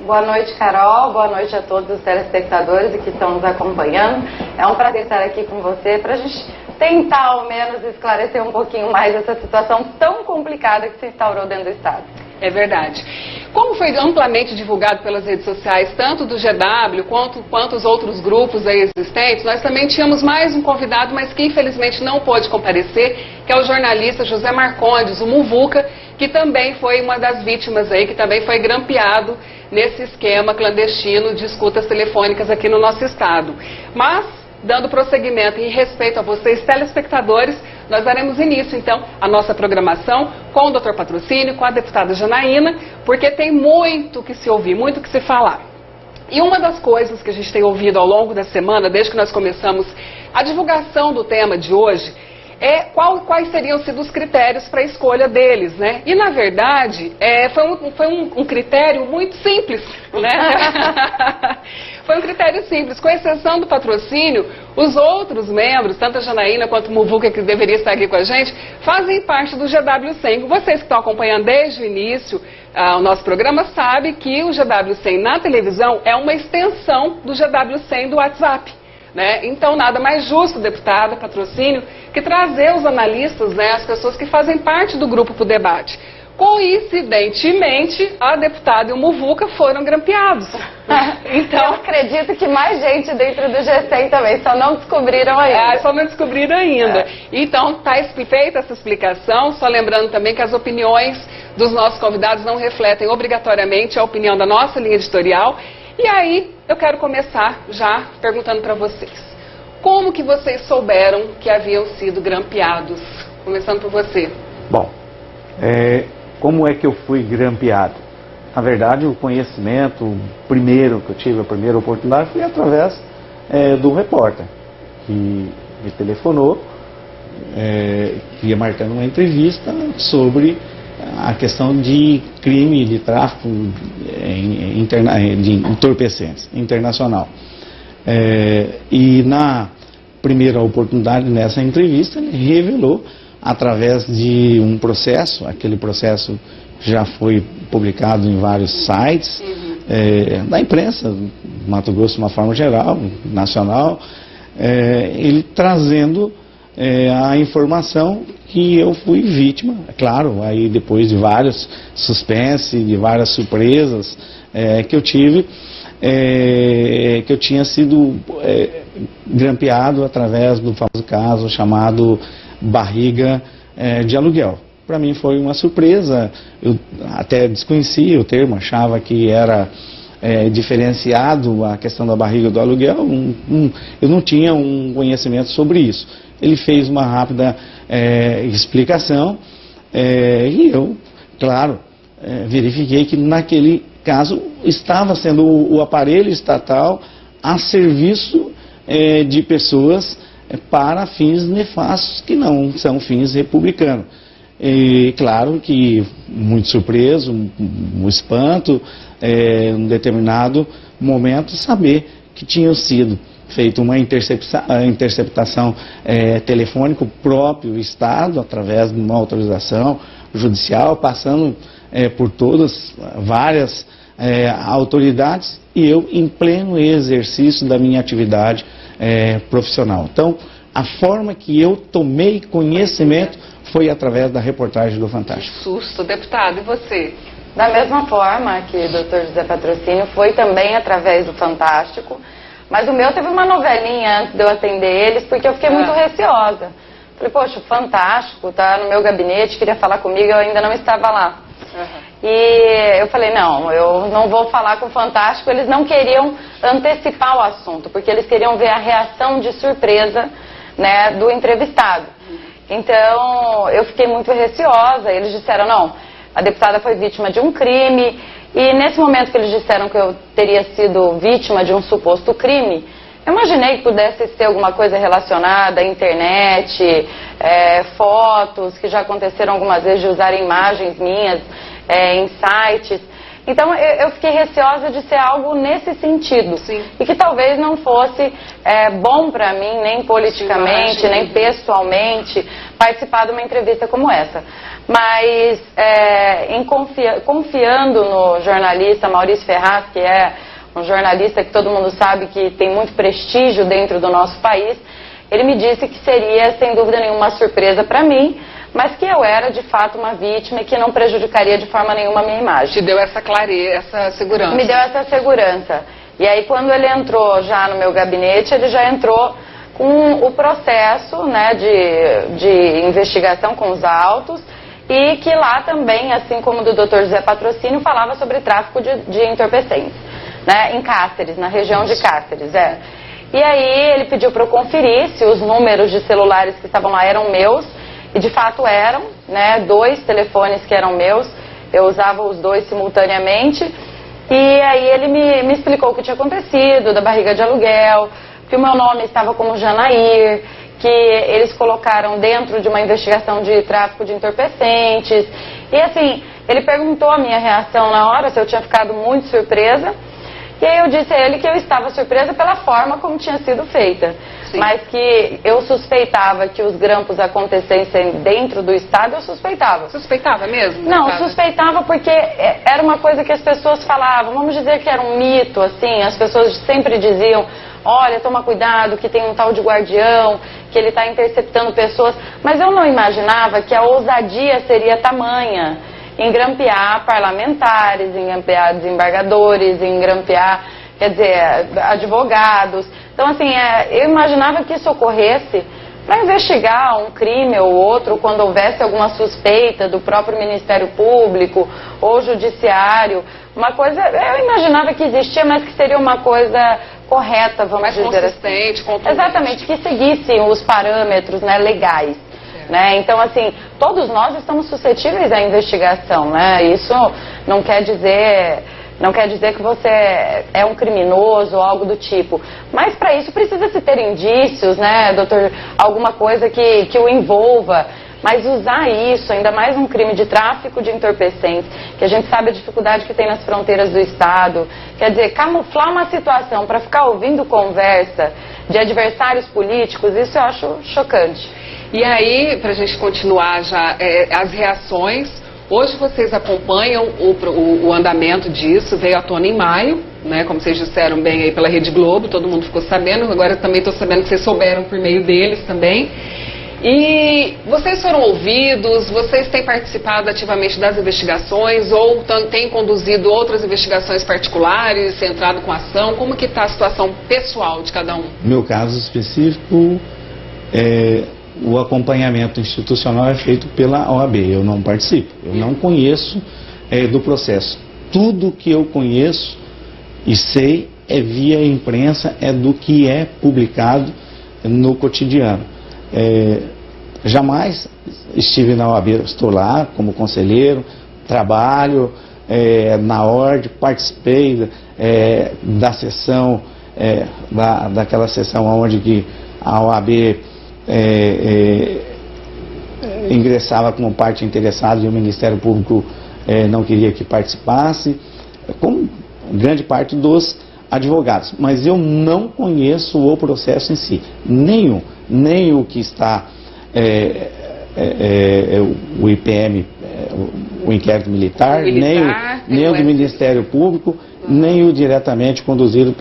Boa noite, Carol. Boa noite a todos os telespectadores que estão nos acompanhando. É um prazer estar aqui com você para a gente tentar, ao menos, esclarecer um pouquinho mais essa situação tão complicada que se instaurou dentro do Estado. É verdade. Como foi amplamente divulgado pelas redes sociais, tanto do GW quanto os outros grupos aí existentes, nós também tínhamos mais um convidado, mas que infelizmente não pôde comparecer, que é o jornalista José Marcondes, o Muvuca, que também foi uma das vítimas aí, que também foi grampeado nesse esquema clandestino de escutas telefônicas aqui no nosso estado. Mas, dando prosseguimento e respeito a vocês, telespectadores, nós daremos início, então, à nossa programação com o Dr. Patrocínio, com a deputada Janaína, porque tem muito que se ouvir, muito que se falar. E uma das coisas que a gente tem ouvido ao longo da semana, desde que nós começamos a divulgação do tema de hoje, é quais seriam sido os critérios para a escolha deles, né? E, na verdade, foi um critério muito simples, né? Foi um critério simples, com exceção do Patrocínio, os outros membros, tanto a Janaína quanto o Muvuca, que deveria estar aqui com a gente, fazem parte do GW100. Vocês que estão acompanhando desde o início o nosso programa sabem que o GW100 na televisão é uma extensão do GW100 do WhatsApp. Né? Então, nada mais justo, deputada, Patrocínio, que trazer os analistas, né, as pessoas que fazem parte do grupo para o debate. Coincidentemente, a deputada e o Muvuca foram grampeados. Então, eu acredito que mais gente dentro do G100 também, só não descobriram ainda. Só não descobriram ainda. Então, está feita essa explicação, só lembrando também que as opiniões dos nossos convidados não refletem obrigatoriamente a opinião da nossa linha editorial. E aí, eu quero começar já perguntando para vocês. Como que vocês souberam que haviam sido grampeados? Começando por você. Bom, como é que eu fui grampeado? Na verdade, o conhecimento primeiro que eu tive, a primeira oportunidade, foi através do repórter, que me telefonou, que ia marcando uma entrevista sobre a questão de crime de tráfico de entorpecentes internacional. E na primeira oportunidade, nessa entrevista, ele revelou, através de um processo, aquele processo já foi publicado em vários sites, da imprensa, Mato Grosso de uma forma geral, nacional, ele trazendo a informação que eu fui vítima, é claro, aí depois de vários suspense, de várias surpresas que eu tive, que eu tinha sido grampeado através do famoso caso chamado barriga de aluguel. Para mim foi uma surpresa, eu até desconhecia o termo, achava que era diferenciado a questão da barriga do aluguel, eu não tinha um conhecimento sobre isso. Ele fez uma rápida explicação e eu, claro, verifiquei que naquele caso estava sendo o aparelho estatal a serviço de pessoas para fins nefastos, que não são fins republicanos. E claro que muito surpreso, um espanto, em um determinado momento, saber que tinham sido feita uma interceptação telefônica, o próprio Estado, através de uma autorização judicial, passando por todas, várias autoridades, e eu em pleno exercício da minha atividade profissional. Então, a forma que eu tomei conhecimento foi através da reportagem do Fantástico. Que susto, deputado, e você? Da mesma forma que o Dr. José Patrocínio, foi também através do Fantástico, mas o meu teve uma novelinha antes de eu atender eles, porque eu fiquei muito receosa. Falei, poxa, o Fantástico tá no meu gabinete, queria falar comigo, eu ainda não estava lá. E eu falei, não, eu não vou falar com o Fantástico, eles não queriam antecipar o assunto, porque eles queriam ver a reação de surpresa, né, do entrevistado. Então, eu fiquei muito receosa, eles disseram, não, a deputada foi vítima de um crime, e nesse momento que eles disseram que eu teria sido vítima de um suposto crime, eu imaginei que pudesse ser alguma coisa relacionada à internet, fotos, que já aconteceram algumas vezes de usar imagens minhas em sites. Então eu fiquei receosa de ser algo nesse sentido. Sim. E que talvez não fosse bom para mim, nem politicamente, sim, nem pessoalmente, participar de uma entrevista como essa. Mas confiando no jornalista Maurício Ferraz, que é um jornalista que todo mundo sabe que tem muito prestígio dentro do nosso país, ele me disse que seria, sem dúvida nenhuma, uma surpresa para mim, mas que eu era, de fato, uma vítima e que não prejudicaria de forma nenhuma a minha imagem. Te deu essa clareza, essa segurança. Me deu essa segurança. E aí, quando ele entrou já no meu gabinete, ele já entrou com o processo, né, de investigação com os autos, e que lá também, assim como o do Dr. José Patrocínio, falava sobre tráfico de entorpecentes, né, em Cáceres, na região de Cáceres. E aí ele pediu para eu conferir se os números de celulares que estavam lá eram meus, e de fato eram, né, 2 telefones que eram meus, eu usava os 2 simultaneamente, e aí ele me explicou o que tinha acontecido, da barriga de aluguel, que o meu nome estava como Janair, que eles colocaram dentro de uma investigação de tráfico de entorpecentes, e assim, ele perguntou a minha reação na hora, se eu tinha ficado muito surpresa, e aí eu disse a ele que eu estava surpresa pela forma como tinha sido feita. Sim. Mas que eu suspeitava que os grampos acontecessem dentro do Estado, eu suspeitava. Suspeitava mesmo? Não, suspeitava porque era uma coisa que as pessoas falavam, vamos dizer que era um mito, assim, as pessoas sempre diziam, olha, toma cuidado, que tem um tal de guardião, que ele está interceptando pessoas, mas eu não imaginava que a ousadia seria tamanha em grampear parlamentares, em grampear desembargadores, em grampear, quer dizer, advogados. Então, assim, eu imaginava que isso ocorresse para investigar um crime ou outro, quando houvesse alguma suspeita do próprio Ministério Público ou Judiciário. Uma coisa, eu imaginava que existia, mas que seria uma coisa correta, vamos mais dizer consistente, assim. Exatamente, que seguissem os parâmetros, né, legais. Né? Então, assim, todos nós estamos suscetíveis à investigação, né? Isso não quer dizer que você é um criminoso ou algo do tipo. Mas para isso precisa-se ter indícios, né, doutor? Alguma coisa que o envolva. Mas usar isso, ainda mais um crime de tráfico de entorpecentes, que a gente sabe a dificuldade que tem nas fronteiras do Estado, quer dizer, camuflar uma situação para ficar ouvindo conversa de adversários políticos, isso eu acho chocante. E aí, para a gente continuar já, as reações, hoje vocês acompanham o andamento disso, veio à tona em maio, né, como vocês disseram bem aí pela Rede Globo, todo mundo ficou sabendo, agora eu também estou sabendo que vocês souberam por meio deles também. E vocês foram ouvidos, vocês têm participado ativamente das investigações ou têm conduzido outras investigações particulares, entrado com ação? Como que está a situação pessoal de cada um? Meu caso específico, o acompanhamento institucional é feito pela OAB, eu não participo, eu não conheço do processo. Tudo que eu conheço e sei é via imprensa, é do que é publicado no cotidiano. Jamais estive na OAB, estou lá como conselheiro, trabalho na ordem, participei da sessão, daquela sessão onde que a OAB ingressava como parte interessada e o Ministério Público não queria que participasse, como grande parte dos advogados, mas eu não conheço o processo em si, nem o que está o IPM, o inquérito militar, nem o do Ministério Público, nem o diretamente conduzido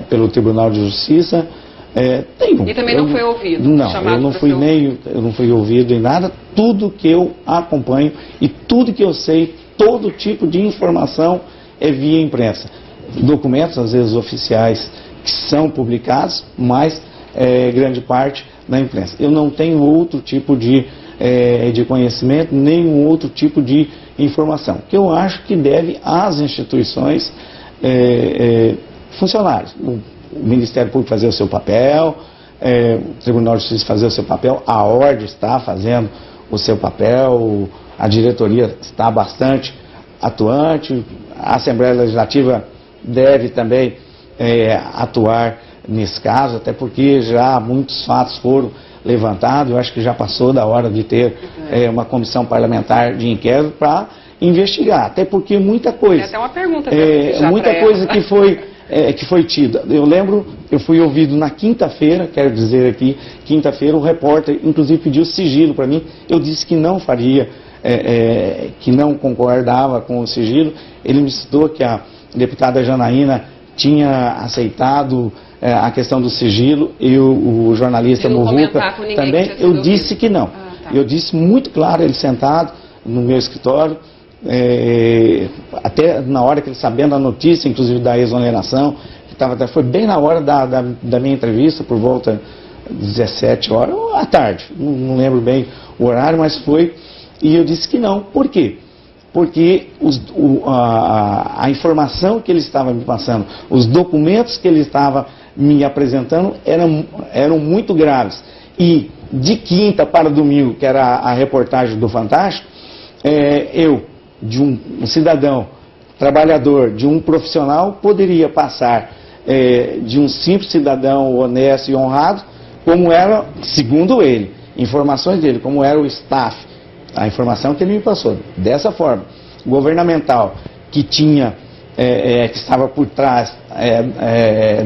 pelo Tribunal de Justiça. E também não foi ouvido? Não, eu não fui ouvido em nada. Tudo que eu acompanho e tudo que eu sei, todo tipo de informação é via imprensa. Documentos, às vezes oficiais, que são publicados, mas grande parte da imprensa. Eu não tenho outro tipo de conhecimento, nenhum outro tipo de informação, que eu acho que deve às instituições funcionárias. O Ministério Público fazer o seu papel, o Tribunal de Justiça fazer o seu papel, a ordem está fazendo o seu papel, a diretoria está bastante atuante, a Assembleia Legislativa deve também atuar nesse caso, até porque já muitos fatos foram levantado. Eu acho que já passou da hora de ter uma comissão parlamentar de inquérito para investigar, até porque muita coisa... É até uma pergunta muita coisa que foi tida. Eu lembro, eu fui ouvido na quinta-feira, quero dizer aqui, quinta-feira, o repórter, inclusive, pediu sigilo para mim. Eu disse que não faria, que não concordava com o sigilo. Ele me citou que a deputada Janaína tinha aceitado a questão do sigilo, e o jornalista Muvuca também. Eu disse que não. Eu disse muito claro, ele sentado no meu escritório, até na hora que ele, sabendo a notícia, inclusive da exoneração, que foi bem na hora da minha entrevista, por volta de 17 horas, ou à tarde, não lembro bem o horário, mas foi, e eu disse que não. Por quê? Porque a informação que ele estava me passando, os documentos que ele estava me apresentando eram muito graves. E de quinta para domingo, que era a reportagem do Fantástico, eu, de um cidadão, trabalhador, de um profissional, poderia passar de um simples cidadão honesto e honrado, como era, segundo ele, informações dele, como era o staff, a informação que ele me passou, dessa forma, governamental, que tinha, que estava por trás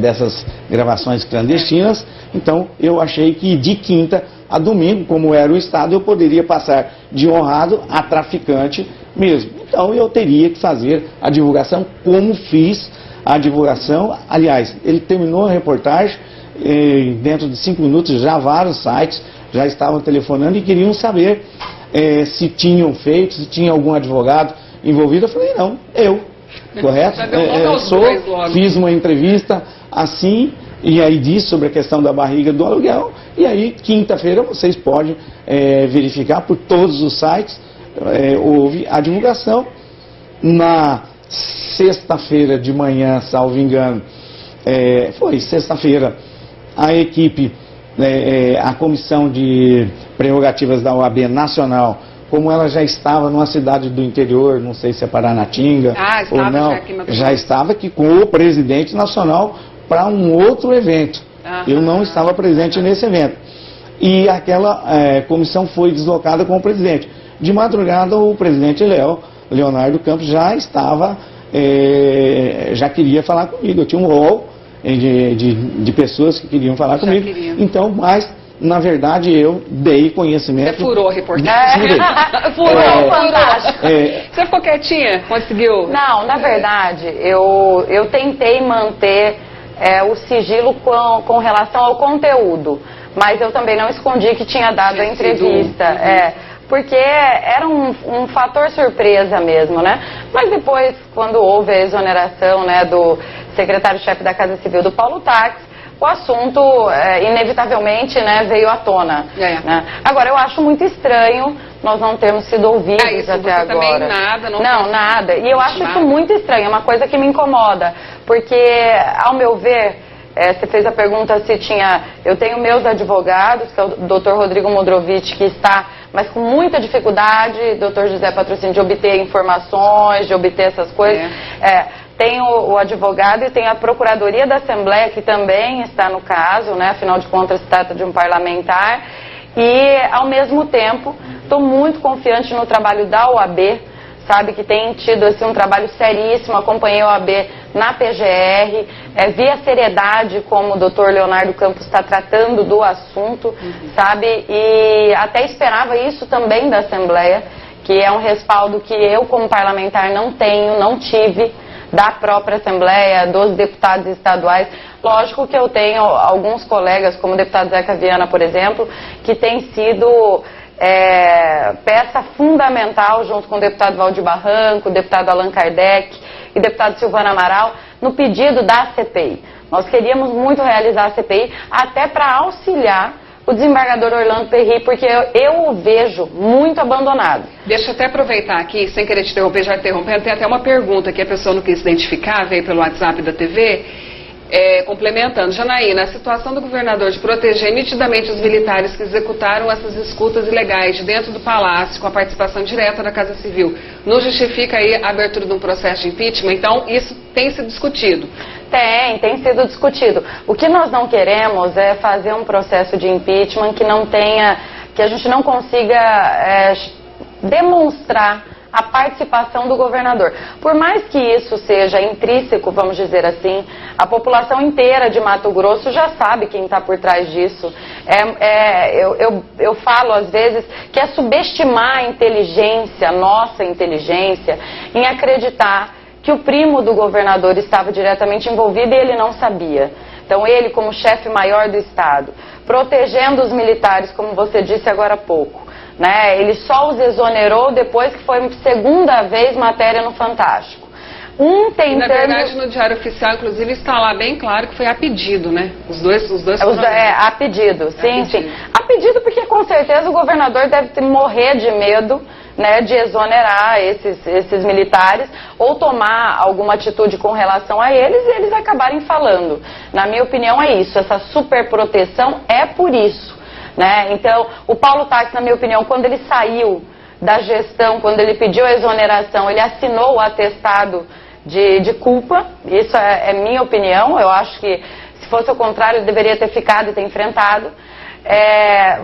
dessas gravações clandestinas. Então eu achei que de quinta a domingo, como era o Estado, eu poderia passar de honrado a traficante mesmo. Então eu teria que fazer a divulgação como fiz a divulgação. Aliás, ele terminou a reportagem, dentro de 5 minutos já vários sites já estavam telefonando e queriam saber se tinham feito, se tinha algum advogado envolvido. Eu falei, não, correto? Fiz uma entrevista assim, e aí disse sobre a questão da barriga do aluguel, e aí quinta-feira vocês podem verificar por todos os sites, houve a divulgação. Na sexta-feira de manhã, salvo engano, foi sexta-feira, a equipe, a comissão de prerrogativas da OAB Nacional, como ela já estava numa cidade do interior, não sei se é Paranatinga ou não, já estava aqui com o presidente nacional para um outro evento. Eu não estava presente nesse evento. E aquela comissão foi deslocada com o presidente. De madrugada, o presidente Leonardo Campos já estava, já queria falar comigo. Eu tinha um rol de pessoas que queriam falar comigo. Então, mas, na verdade, eu dei conhecimento... Você furou a reportagem? Furou, fantástico. Você ficou quietinha? Conseguiu? Não, na verdade, eu tentei manter o sigilo com relação ao conteúdo, mas eu também não escondi que tinha dado a entrevista. Porque era um fator surpresa mesmo, né? Mas depois, quando houve a exoneração, né, do secretário-chefe da Casa Civil, do Paulo Tax, o assunto, inevitavelmente, né, veio à tona. Né? Agora, eu acho muito estranho nós não termos sido ouvidos até agora. Também nada, não, nada. E eu acho isso muito estranho, é uma coisa que me incomoda. Porque, ao meu ver, você fez a pergunta se tinha... Eu tenho meus advogados, que é o Dr. Rodrigo Modrovitch, que está, mas com muita dificuldade, Dr. José Patrocínio, de obter informações, de obter essas coisas. Tem o advogado e tem a Procuradoria da Assembleia, que também está no caso, né? Afinal de contas, se trata de um parlamentar. E, ao mesmo tempo, estou muito confiante no trabalho da OAB, sabe, que tem tido assim, um trabalho seríssimo. Acompanhei a OAB na PGR, vi a seriedade como o doutor Leonardo Campos está tratando do assunto, sabe, e até esperava isso também da Assembleia, que é um respaldo que eu, como parlamentar, não tive, da própria Assembleia, dos deputados estaduais. Lógico que eu tenho alguns colegas, como o deputado Zeca Viana, por exemplo, que tem sido peça fundamental, junto com o deputado Valdir Barranco, o deputado Allan Kardec e o deputado Silvano Amaral, no pedido da CPI. Nós queríamos muito realizar a CPI, até para auxiliar o desembargador Orlando Perry, porque eu o vejo muito abandonado. Deixa eu até aproveitar aqui, sem querer te interromper, já interrompendo, tem até uma pergunta que a pessoa não quis identificar, veio pelo WhatsApp da TV, complementando. Janaína, a situação do governador de proteger nitidamente os militares que executaram essas escutas ilegais de dentro do palácio, com a participação direta da Casa Civil, não justifica aí a abertura de um processo de impeachment? Então, isso tem se discutido. Tem sido discutido. O que nós não queremos é fazer um processo de impeachment que a gente não consiga demonstrar a participação do governador. Por mais que isso seja intrínseco, vamos dizer assim, a população inteira de Mato Grosso já sabe quem está por trás disso. Eu falo às vezes que é subestimar a inteligência, nossa inteligência, em acreditar que o primo do governador estava diretamente envolvido e ele não sabia. Então ele, como chefe maior do estado, protegendo os militares, como você disse agora há pouco, né? Ele só os exonerou depois que foi a 2ª vez matéria no Fantástico. Tentando... Na verdade, no Diário Oficial, inclusive, está lá bem claro que foi a pedido, né? Os dois a pedido, sim. A pedido porque com certeza o governador deve morrer de medo, né, de exonerar esses militares ou tomar alguma atitude com relação a eles e eles acabarem falando. Na minha opinião é isso, essa superproteção é por isso. Né? Então, o Paulo Tax, na minha opinião, quando ele saiu da gestão, quando ele pediu a exoneração, ele assinou o atestado de culpa, isso é minha opinião, eu acho que se fosse o contrário, ele deveria ter ficado e ter enfrentado.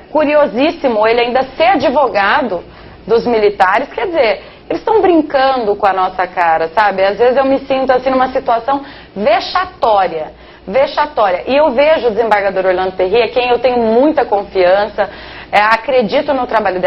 Curiosíssimo ele ainda ser advogado dos militares, quer dizer, eles estão brincando com a nossa cara, sabe? Às vezes eu me sinto assim numa situação vexatória. E eu vejo o desembargador Orlando Perry, a quem eu tenho muita confiança, acredito no trabalho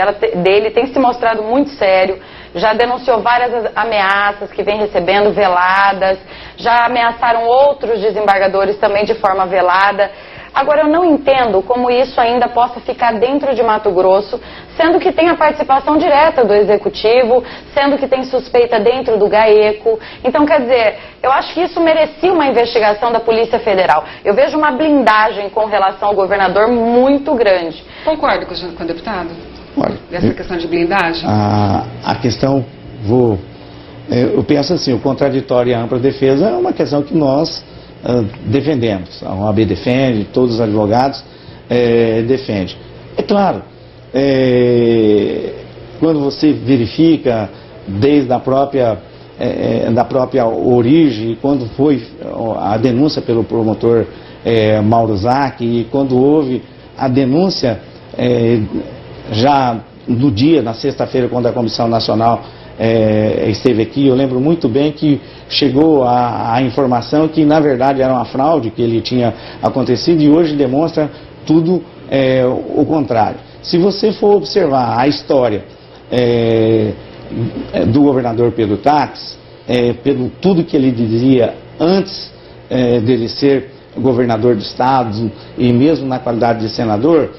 dele, tem se mostrado muito sério, já denunciou várias ameaças que vem recebendo veladas, já ameaçaram outros desembargadores também de forma velada. Agora, eu não entendo como isso ainda possa ficar dentro de Mato Grosso, sendo que tem a participação direta do Executivo, sendo que tem suspeita dentro do GAECO. Então, quer dizer, eu acho que isso merecia uma investigação da Polícia Federal. Eu vejo uma blindagem com relação ao governador muito grande. Concordo com o deputado? Olha, dessa questão de blindagem? A questão, eu penso assim, o contraditório e a ampla defesa é uma questão que nós defendemos. A OAB defende, todos os advogados defendem. É claro, quando você verifica desde a própria origem, quando foi a denúncia pelo promotor Mauro Zac, e quando houve a denúncia já no dia, na sexta-feira, quando a Comissão Nacional esteve aqui, eu lembro muito bem que chegou a informação que na verdade era uma fraude que ele tinha acontecido, e hoje demonstra tudo o contrário. Se você for observar a história do governador Pedro Tax, pelo tudo que ele dizia antes dele ser governador do estado e mesmo na qualidade de senador,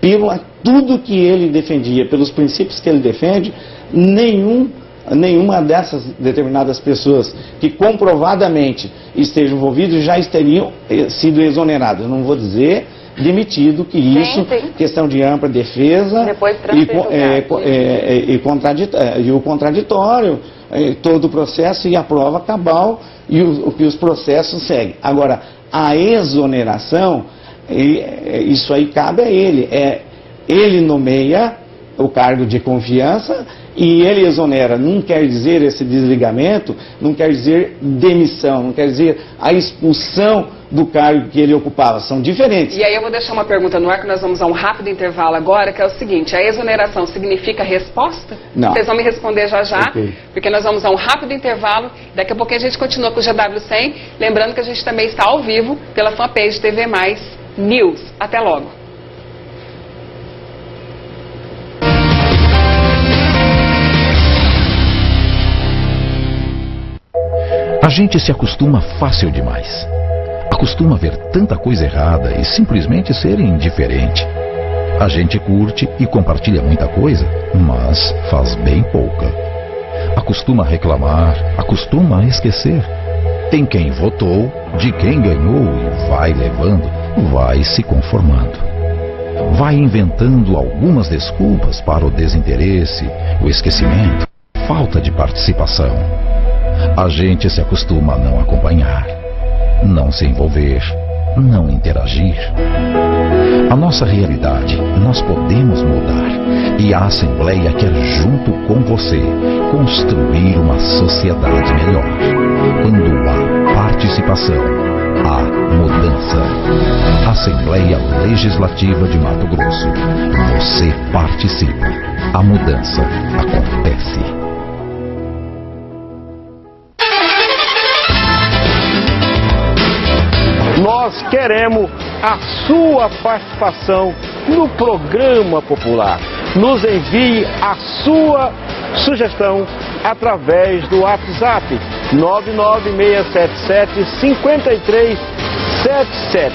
pelo tudo que ele defendia, pelos princípios que ele defende, nenhuma dessas determinadas pessoas que comprovadamente estejam envolvidas já teriam sido exoneradas. Eu não vou dizer demitido, que isso, sim. Questão de ampla defesa e o contraditório, todo o processo e a prova cabal e os processos seguem. Agora, a exoneração, isso aí cabe a ele. Ele nomeia o cargo de confiança e ele exonera. Não quer dizer esse desligamento, não quer dizer demissão, não quer dizer a expulsão do cargo que ele ocupava. São diferentes. E aí eu vou deixar uma pergunta no ar, que nós vamos a um rápido intervalo agora, que é o seguinte: a exoneração significa resposta? Não. Vocês vão me responder já, Okay. Porque nós vamos a um rápido intervalo. Daqui a pouquinho a gente continua com o GW100. Lembrando que a gente também está ao vivo pela fanpage TV Mais News. Até logo. A gente se acostuma fácil demais. Acostuma a ver tanta coisa errada e simplesmente ser indiferente. A gente curte e compartilha muita coisa, mas faz bem pouca. Acostuma a reclamar, acostuma a esquecer. Tem quem votou, de quem ganhou e vai levando, vai se conformando. Vai inventando algumas desculpas para o desinteresse, o esquecimento, falta de participação. A gente se acostuma a não acompanhar, não se envolver, não interagir. A nossa realidade nós podemos mudar, e a Assembleia quer, junto com você, construir uma sociedade melhor. Quando há participação. A mudança. Assembleia Legislativa de Mato Grosso. Você participa. A mudança acontece. Nós queremos a sua participação no programa popular. Nos envie a sua sugestão através do WhatsApp 99677-5377.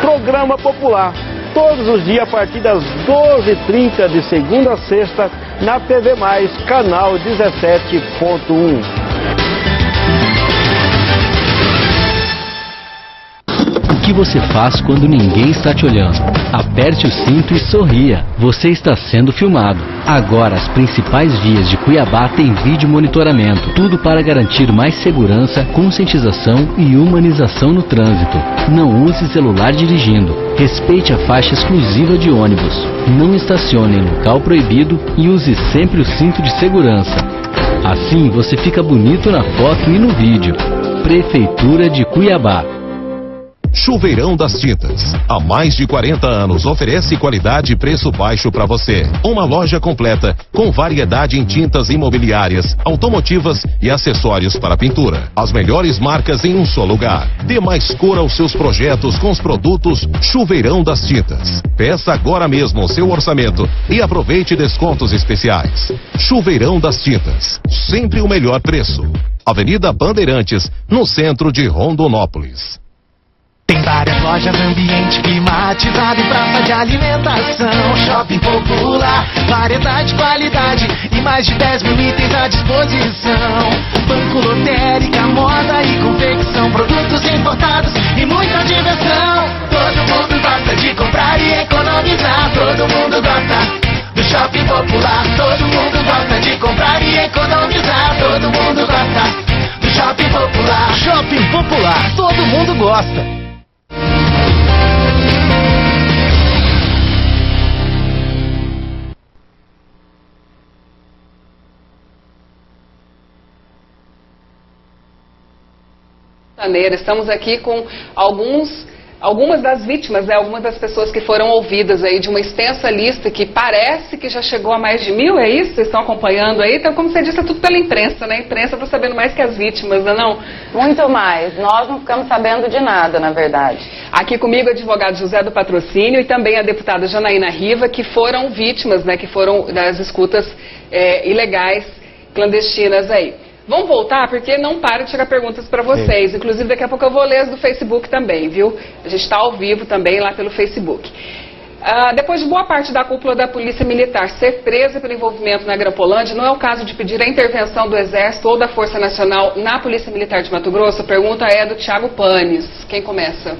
Programa Popular, todos os dias a partir das 12h30 de segunda a sexta na TV Mais, canal 17.1. O que você faz quando ninguém está te olhando? Aperte o cinto e sorria. Você está sendo filmado. Agora as principais vias de Cuiabá têm vídeo monitoramento. Tudo para garantir mais segurança, conscientização e humanização no trânsito. Não use celular dirigindo. Respeite a faixa exclusiva de ônibus. Não estacione em local proibido e use sempre o cinto de segurança. Assim você fica bonito na foto e no vídeo. Prefeitura de Cuiabá. Chuveirão das Tintas. Há mais de 40 anos oferece qualidade e preço baixo para você. Uma loja completa com variedade em tintas imobiliárias, automotivas e acessórios para pintura. As melhores marcas em um só lugar. Dê mais cor aos seus projetos com os produtos Chuveirão das Tintas. Peça agora mesmo o seu orçamento e aproveite descontos especiais. Chuveirão das Tintas. Sempre o melhor preço. Avenida Bandeirantes, no centro de Rondonópolis. Tem várias lojas, ambiente climatizado e praça de alimentação. Shopping Popular, variedade, qualidade e mais de 10 mil itens à disposição. Banco lotérica, moda e confecção, produtos importados e muita diversão. Todo mundo gosta de comprar e economizar. Todo mundo gosta do Shopping Popular. Todo mundo gosta de comprar e economizar. Todo mundo gosta do Shopping Popular. Shopping Popular, todo mundo gosta. Estamos aqui com algumas das vítimas, algumas das pessoas que foram ouvidas aí de uma extensa lista que parece que já chegou a mais de 1.000, é isso? Vocês estão acompanhando aí? Então, como você disse, é tudo pela imprensa, né? A imprensa está sabendo mais que as vítimas, não? Muito mais. Nós não ficamos sabendo de nada, na verdade. Aqui comigo o advogado José do Patrocínio e também a deputada Janaína Riva, que foram vítimas, né? Que foram das escutas ilegais, clandestinas aí. Vamos voltar, porque não para de chegar perguntas para vocês. Inclusive, daqui a pouco eu vou ler as do Facebook também, viu? A gente está ao vivo também lá pelo Facebook. Depois de boa parte da cúpula da Polícia Militar ser presa pelo envolvimento na Granpolândia, não é o caso de pedir a intervenção do Exército ou da Força Nacional na Polícia Militar de Mato Grosso? A pergunta é do Thiago Panes. Quem começa?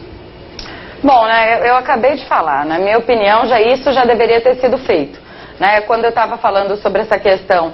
Bom, né, eu acabei de falar. Na minha opinião, isso já deveria ter sido feito. Né? Quando eu estava falando sobre essa questão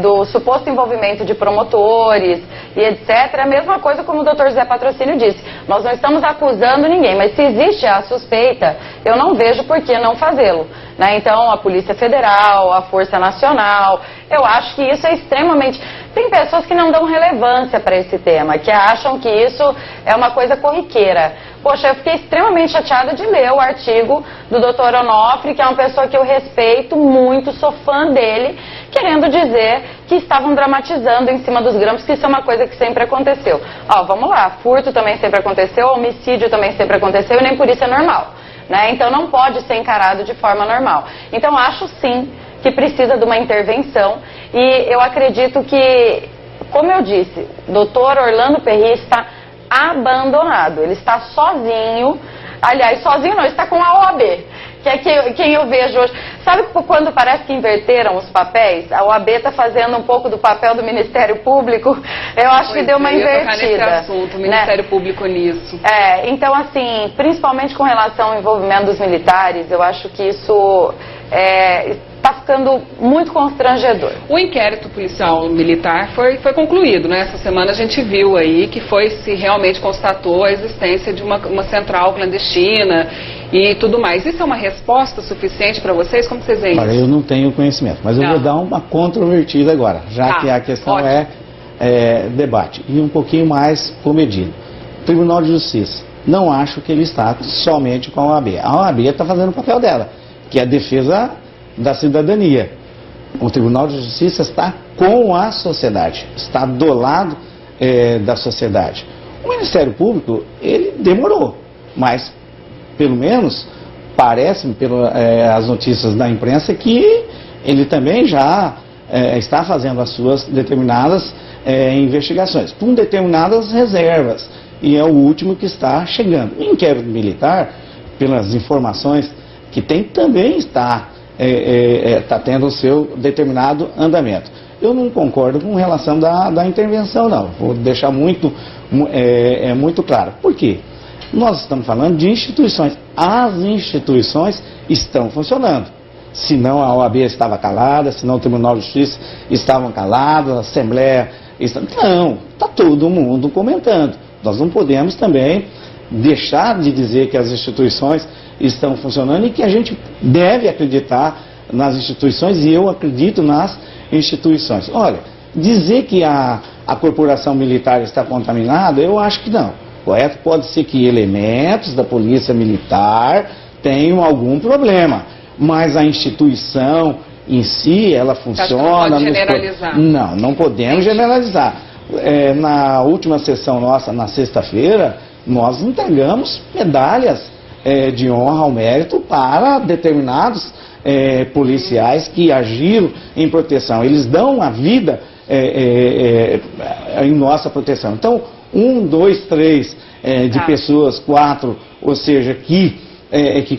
do suposto envolvimento de promotores e etc, é a mesma coisa como o Dr. José Patrocínio disse. Nós não estamos acusando ninguém, mas se existe a suspeita, eu não vejo por que não fazê-lo. Né? Então, a Polícia Federal, a Força Nacional, eu acho que isso é extremamente... Tem pessoas que não dão relevância para esse tema, que acham que isso é uma coisa corriqueira. Poxa, eu fiquei extremamente chateada de ler o artigo do Dr. Onofre, que é uma pessoa que eu respeito muito, sou fã dele, querendo dizer que estavam dramatizando em cima dos grampos, que isso é uma coisa que sempre aconteceu. Vamos lá, furto também sempre aconteceu, homicídio também sempre aconteceu e nem por isso é normal. Né? Então não pode ser encarado de forma normal. Então acho sim que precisa de uma intervenção e eu acredito que, como eu disse, o doutor Orlando Perry está abandonado, ele está sozinho, aliás, sozinho não, está com a OAB, que é quem eu vejo hoje. Sabe quando parece que inverteram os papéis? A OAB está fazendo um pouco do papel do Ministério Público, eu acho que deu uma invertida. Tocar nesse assunto, o Ministério Público nisso. Então assim, principalmente com relação ao envolvimento dos militares, eu acho que isso está ficando muito constrangedor. O inquérito policial militar foi concluído, né? Essa semana a gente viu aí que se realmente constatou a existência de uma central clandestina e tudo mais. Isso é uma resposta suficiente para vocês? Como vocês veem isso? Olha, eu não tenho conhecimento, mas eu vou dar uma controvertida agora, já que a questão é debate e um pouquinho mais comedido. Tribunal de Justiça. Não acho que ele está somente com a OAB. A OAB está fazendo o papel dela, que é a defesa da cidadania. O Tribunal de Justiça está com a sociedade, está do lado da sociedade. O Ministério Público, ele demorou, mas pelo menos parece-me, pelas notícias da imprensa, que ele também já está fazendo as suas determinadas investigações, com determinadas reservas, e é o último que está chegando. O inquérito militar, pelas informações que tem, também está tendo o seu determinado andamento. Eu não concordo com relação da intervenção, não. Vou deixar muito claro. Por quê? Nós estamos falando de instituições. As instituições estão funcionando. Senão a OAB estava calada, senão o Tribunal de Justiça estavam calados, a Assembleia... Não, está todo mundo comentando. Nós não podemos também deixar de dizer que as instituições estão funcionando e que a gente deve acreditar nas instituições, e eu acredito nas instituições. Olha, dizer que a corporação militar está contaminada, eu acho que não. Correto? Pode ser que elementos da polícia militar tenham algum problema, mas a instituição em si, ela funciona... Não pode generalizar. Não podemos generalizar. Na última sessão nossa, na sexta-feira, nós entregamos medalhas de honra ao mérito para determinados policiais que agiram em proteção. Eles dão a vida em nossa proteção. Então, 1, 2, 3 de pessoas, 4, ou seja, que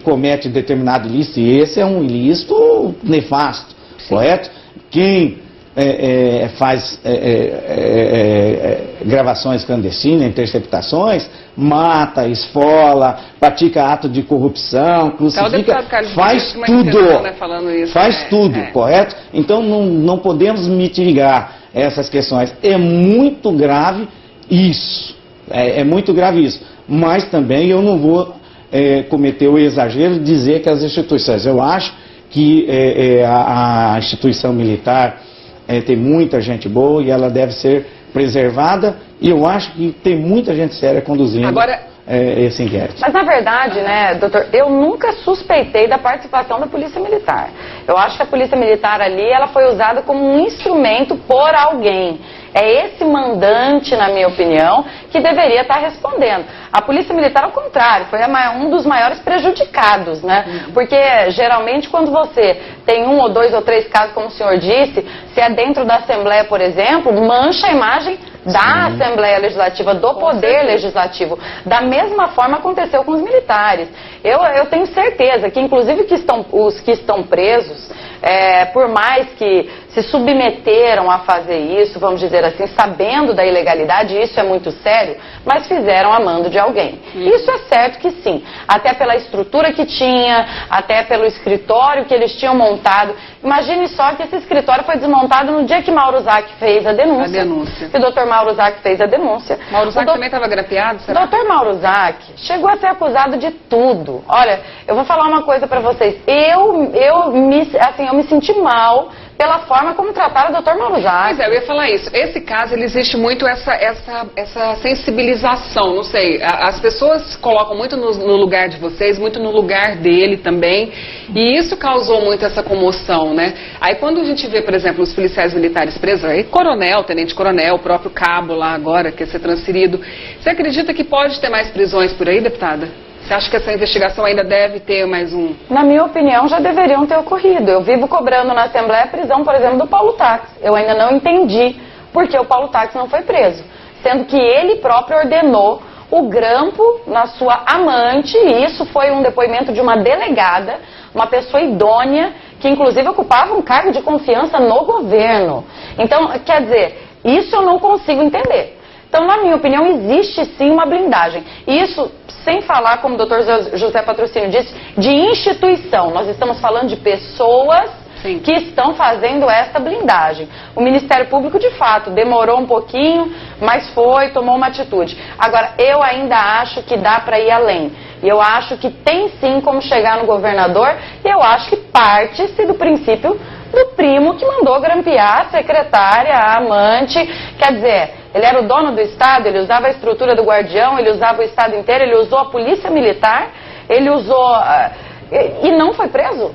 comete determinado ilícito, e esse é um ilícito nefasto, correto? Quem faz gravações clandestinas, interceptações, mata, esfola, pratica ato de corrupção, crucifica, faz tudo, correto? Então não podemos mitigar essas questões. É muito grave isso, muito grave isso, mas também eu não vou cometer o exagero de dizer que as instituições, eu acho que a instituição militar tem muita gente boa e ela deve ser preservada, e eu acho que tem muita gente séria conduzindo esse inquérito. Mas na verdade, né, doutor, eu nunca suspeitei da participação da Polícia Militar. Eu acho que a Polícia Militar ali, ela foi usada como um instrumento por alguém. É esse mandante, na minha opinião, que deveria estar respondendo. A Polícia Militar, ao contrário, foi um dos maiores prejudicados, né? Porque, geralmente, quando você tem 1 ou 2 ou 3 casos, como o senhor disse, se é dentro da Assembleia, por exemplo, mancha a imagem da Assembleia Legislativa, do Poder Legislativo. Da mesma forma aconteceu com os militares. Eu tenho certeza que, inclusive, os que estão presos, por mais que se submeteram a fazer isso, vamos dizer assim, sabendo da ilegalidade, isso é muito sério, mas fizeram a mando de alguém. Isso é certo que sim, até pela estrutura que tinha, até pelo escritório que eles tinham montado. Imagine só que esse escritório foi desmontado no dia que Mauro Zac fez a denúncia. Que o doutor Mauro Zac fez a denúncia. Mauro Zac também estava grampeado, será? O doutor Mauro Zac chegou a ser acusado de tudo. Olha, eu vou falar uma coisa para vocês. Eu me senti mal pela forma como trataram o Dr. Mauro Zac. Pois eu ia falar isso. Esse caso, ele existe muito essa sensibilização, não sei. As pessoas colocam muito no lugar de vocês, muito no lugar dele também, e isso causou muito essa comoção, né? Aí quando a gente vê, por exemplo, os policiais militares presos, aí coronel, tenente-coronel, o próprio cabo lá agora, que ia ser transferido, você acredita que pode ter mais prisões por aí, deputada? Você acha que essa investigação ainda deve ter mais um? Na minha opinião, já deveriam ter ocorrido. Eu vivo cobrando na Assembleia a prisão, por exemplo, do Paulo Táxi. Eu ainda não entendi por que o Paulo Táxi não foi preso. Sendo que ele próprio ordenou o grampo na sua amante, e isso foi um depoimento de uma delegada, uma pessoa idônea, que inclusive ocupava um cargo de confiança no governo. Então, quer dizer, isso eu não consigo entender. Então, na minha opinião, existe sim uma blindagem. Isso, sem falar, como o doutor José Patrocínio disse, de instituição. Nós estamos falando de pessoas que estão fazendo essa blindagem. O Ministério Público, de fato, demorou um pouquinho, mas tomou uma atitude. Agora, eu ainda acho que dá para ir além. E eu acho que tem sim como chegar no governador, e eu acho que parte-se do princípio do primo que mandou grampear a secretária, a amante. Quer dizer, Ele era o dono do Estado, ele usava a estrutura do Guardião, ele usava o Estado inteiro, ele usou a polícia militar, ele usou... E não foi preso?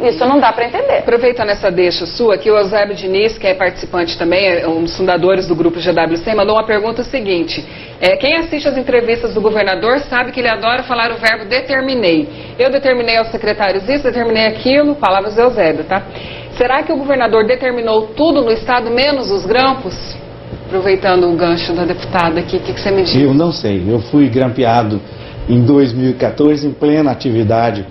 Isso não dá para entender. Aproveitando essa deixa sua, que o Eusébio Diniz, que é participante também, é um dos fundadores do grupo GWC, mandou uma pergunta seguinte. Quem assiste as entrevistas do governador sabe que ele adora falar o verbo determinei. Eu determinei aos secretários isso, determinei aquilo, palavras do Eusébio, tá? Será que o governador determinou tudo no Estado, menos os grampos? Aproveitando o gancho da deputada aqui, o que você me diz? Eu não sei, eu fui grampeado em 2014, em plena atividade.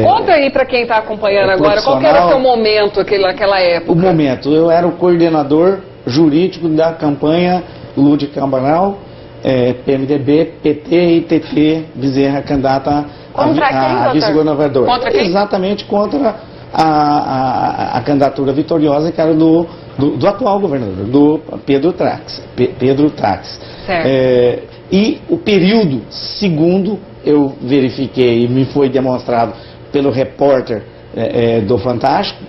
Conta aí para quem está acompanhando agora, qual que era o seu momento naquela época? O momento, eu era o coordenador jurídico da campanha Lúdia Cabral, PMDB, PT e TT Bezerra, candidata a vice-governador. Contra quem? Exatamente contra a candidatura vitoriosa, que era do atual governador, do Pedro Trax. Certo. E o período, segundo eu verifiquei e me foi demonstrado pelo repórter do Fantástico,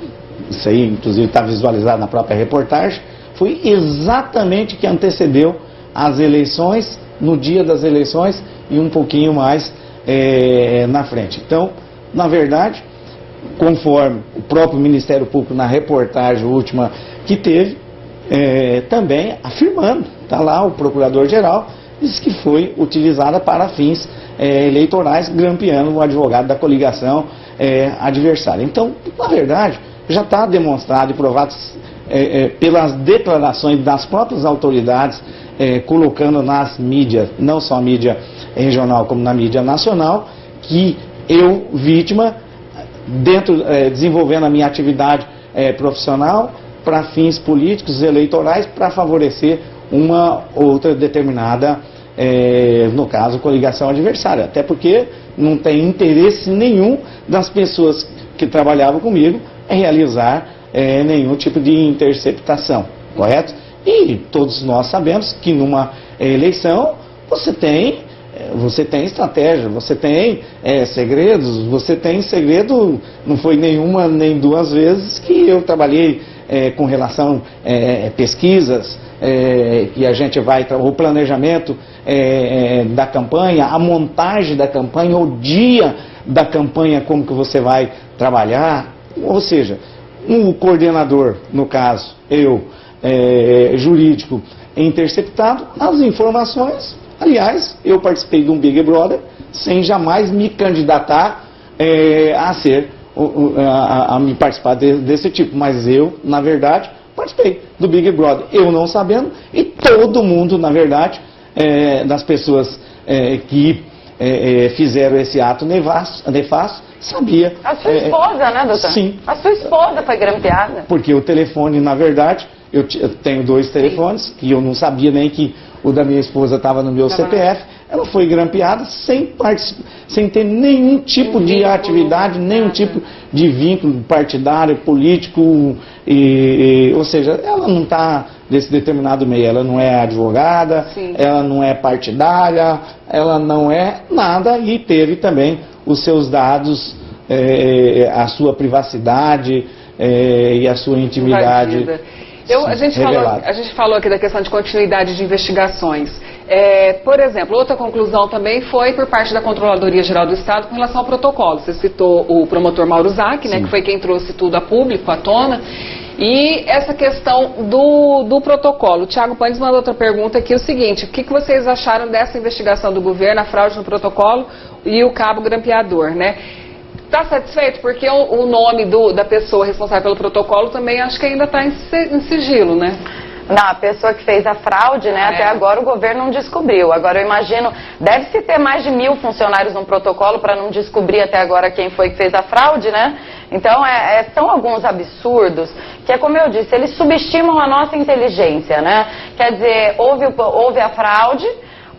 isso aí inclusive está visualizado na própria reportagem, foi exatamente que antecedeu as eleições, no dia das eleições e um pouquinho mais na frente. Então, na verdade, conforme o próprio Ministério Público na reportagem última que teve, também afirmando, está lá o Procurador-Geral, diz que foi utilizada para fins eleitorais, grampeando o advogado da coligação adversária. Então, na verdade, já está demonstrado e provado pelas declarações das próprias autoridades, colocando nas mídias, não só a mídia regional como na mídia nacional, que eu, vítima, desenvolvendo a minha atividade profissional para fins políticos, eleitorais, para favorecer uma outra determinada, no caso, coligação adversária. Até porque não tem interesse nenhum das pessoas que trabalhavam comigo em realizar nenhum tipo de interceptação, correto? E todos nós sabemos que numa eleição você tem estratégia, você tem segredos, você tem segredo, não foi nenhuma nem duas vezes que eu trabalhei com relação a pesquisas, que a gente vai, o planejamento da campanha, a montagem da campanha, o dia da campanha, como que você vai trabalhar, ou seja, o coordenador, no caso, eu, jurídico, interceptado, as informações. Aliás, eu participei de um Big Brother sem jamais me candidatar a me participar desse tipo, mas eu, na verdade, participei do Big Brother, eu não sabendo, e todo mundo, na verdade, das pessoas que fizeram esse ato nefasto, sabia. A sua esposa, né, doutor? Sim. A sua esposa foi grampeada. Porque o telefone, na verdade, eu tenho 2 telefones, que eu não sabia nem que o da minha esposa estava no meu CPF, ela foi grampeada sem ter nenhum tipo de atividade, nenhum tipo de vínculo partidário, político, ou seja, ela não está desse determinado meio, ela não é advogada, ela não é partidária, ela não é nada, e teve também os seus dados, a sua privacidade e a sua intimidade. A gente falou aqui da questão de continuidade de investigações. Por exemplo, outra conclusão também foi por parte da Controladoria Geral do Estado com relação ao protocolo. Você citou o promotor Mauro Zac, né, que foi quem trouxe tudo a público, à tona. E essa questão do protocolo. O Thiago Panes mandou outra pergunta aqui, o seguinte: o que vocês acharam dessa investigação do governo, a fraude no protocolo e o cabo grampeador, né? Está satisfeito? Porque o nome da pessoa responsável pelo protocolo também acho que ainda está em sigilo, né? Não, a pessoa que fez a fraude, né, até agora o governo não descobriu. Agora eu imagino, deve-se ter mais de 1000 funcionários no protocolo para não descobrir até agora quem foi que fez a fraude, né? Então são alguns absurdos, que é como eu disse, eles subestimam a nossa inteligência, né? Quer dizer, houve a fraude,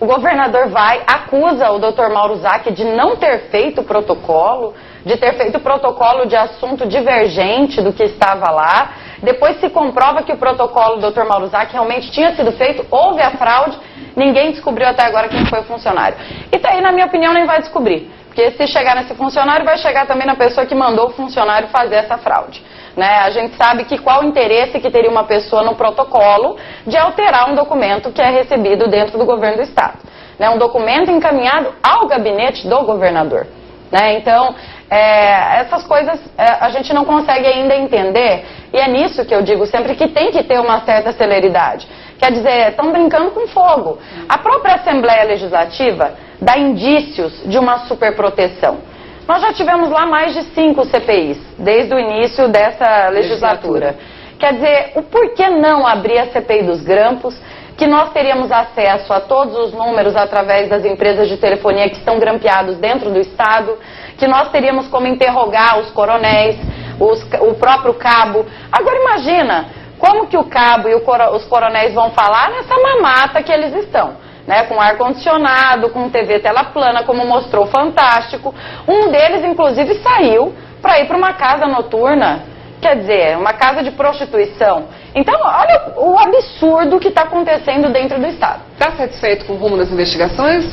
o governador acusa o Dr. Mauro Zac de não ter feito o protocolo, de ter feito protocolo de assunto divergente do que estava lá. Depois se comprova que o protocolo do Dr. Mauro Zac realmente tinha sido feito, houve a fraude, ninguém descobriu até agora quem foi o funcionário. E daí, na minha opinião, nem vai descobrir. Porque se chegar nesse funcionário, vai chegar também na pessoa que mandou o funcionário fazer essa fraude. né? A gente sabe que qual o interesse que teria uma pessoa no protocolo de alterar um documento que é recebido dentro do governo do Estado, né? Um documento encaminhado ao gabinete do governador, né? Então, essas coisas a gente não consegue ainda entender, e é nisso que eu digo sempre que tem que ter uma certa celeridade. Quer dizer, estão brincando com fogo. A própria Assembleia Legislativa dá indícios de uma superproteção. Nós já tivemos lá mais de 5 CPIs, desde o início dessa legislatura. Quer dizer, o porquê não abrir a CPI dos grampos, que nós teríamos acesso a todos os números através das empresas de telefonia que estão grampeados dentro do Estado, que nós teríamos como interrogar os coronéis, o próprio cabo. Agora imagina, como que o cabo e os coronéis vão falar nessa mamata que eles estão, né? Com ar-condicionado, com TV tela plana, como mostrou o Fantástico. Um deles, inclusive, saiu para ir para uma casa noturna, quer dizer, uma casa de prostituição. Então, olha o absurdo que está acontecendo dentro do Estado. Está satisfeito com o rumo das investigações?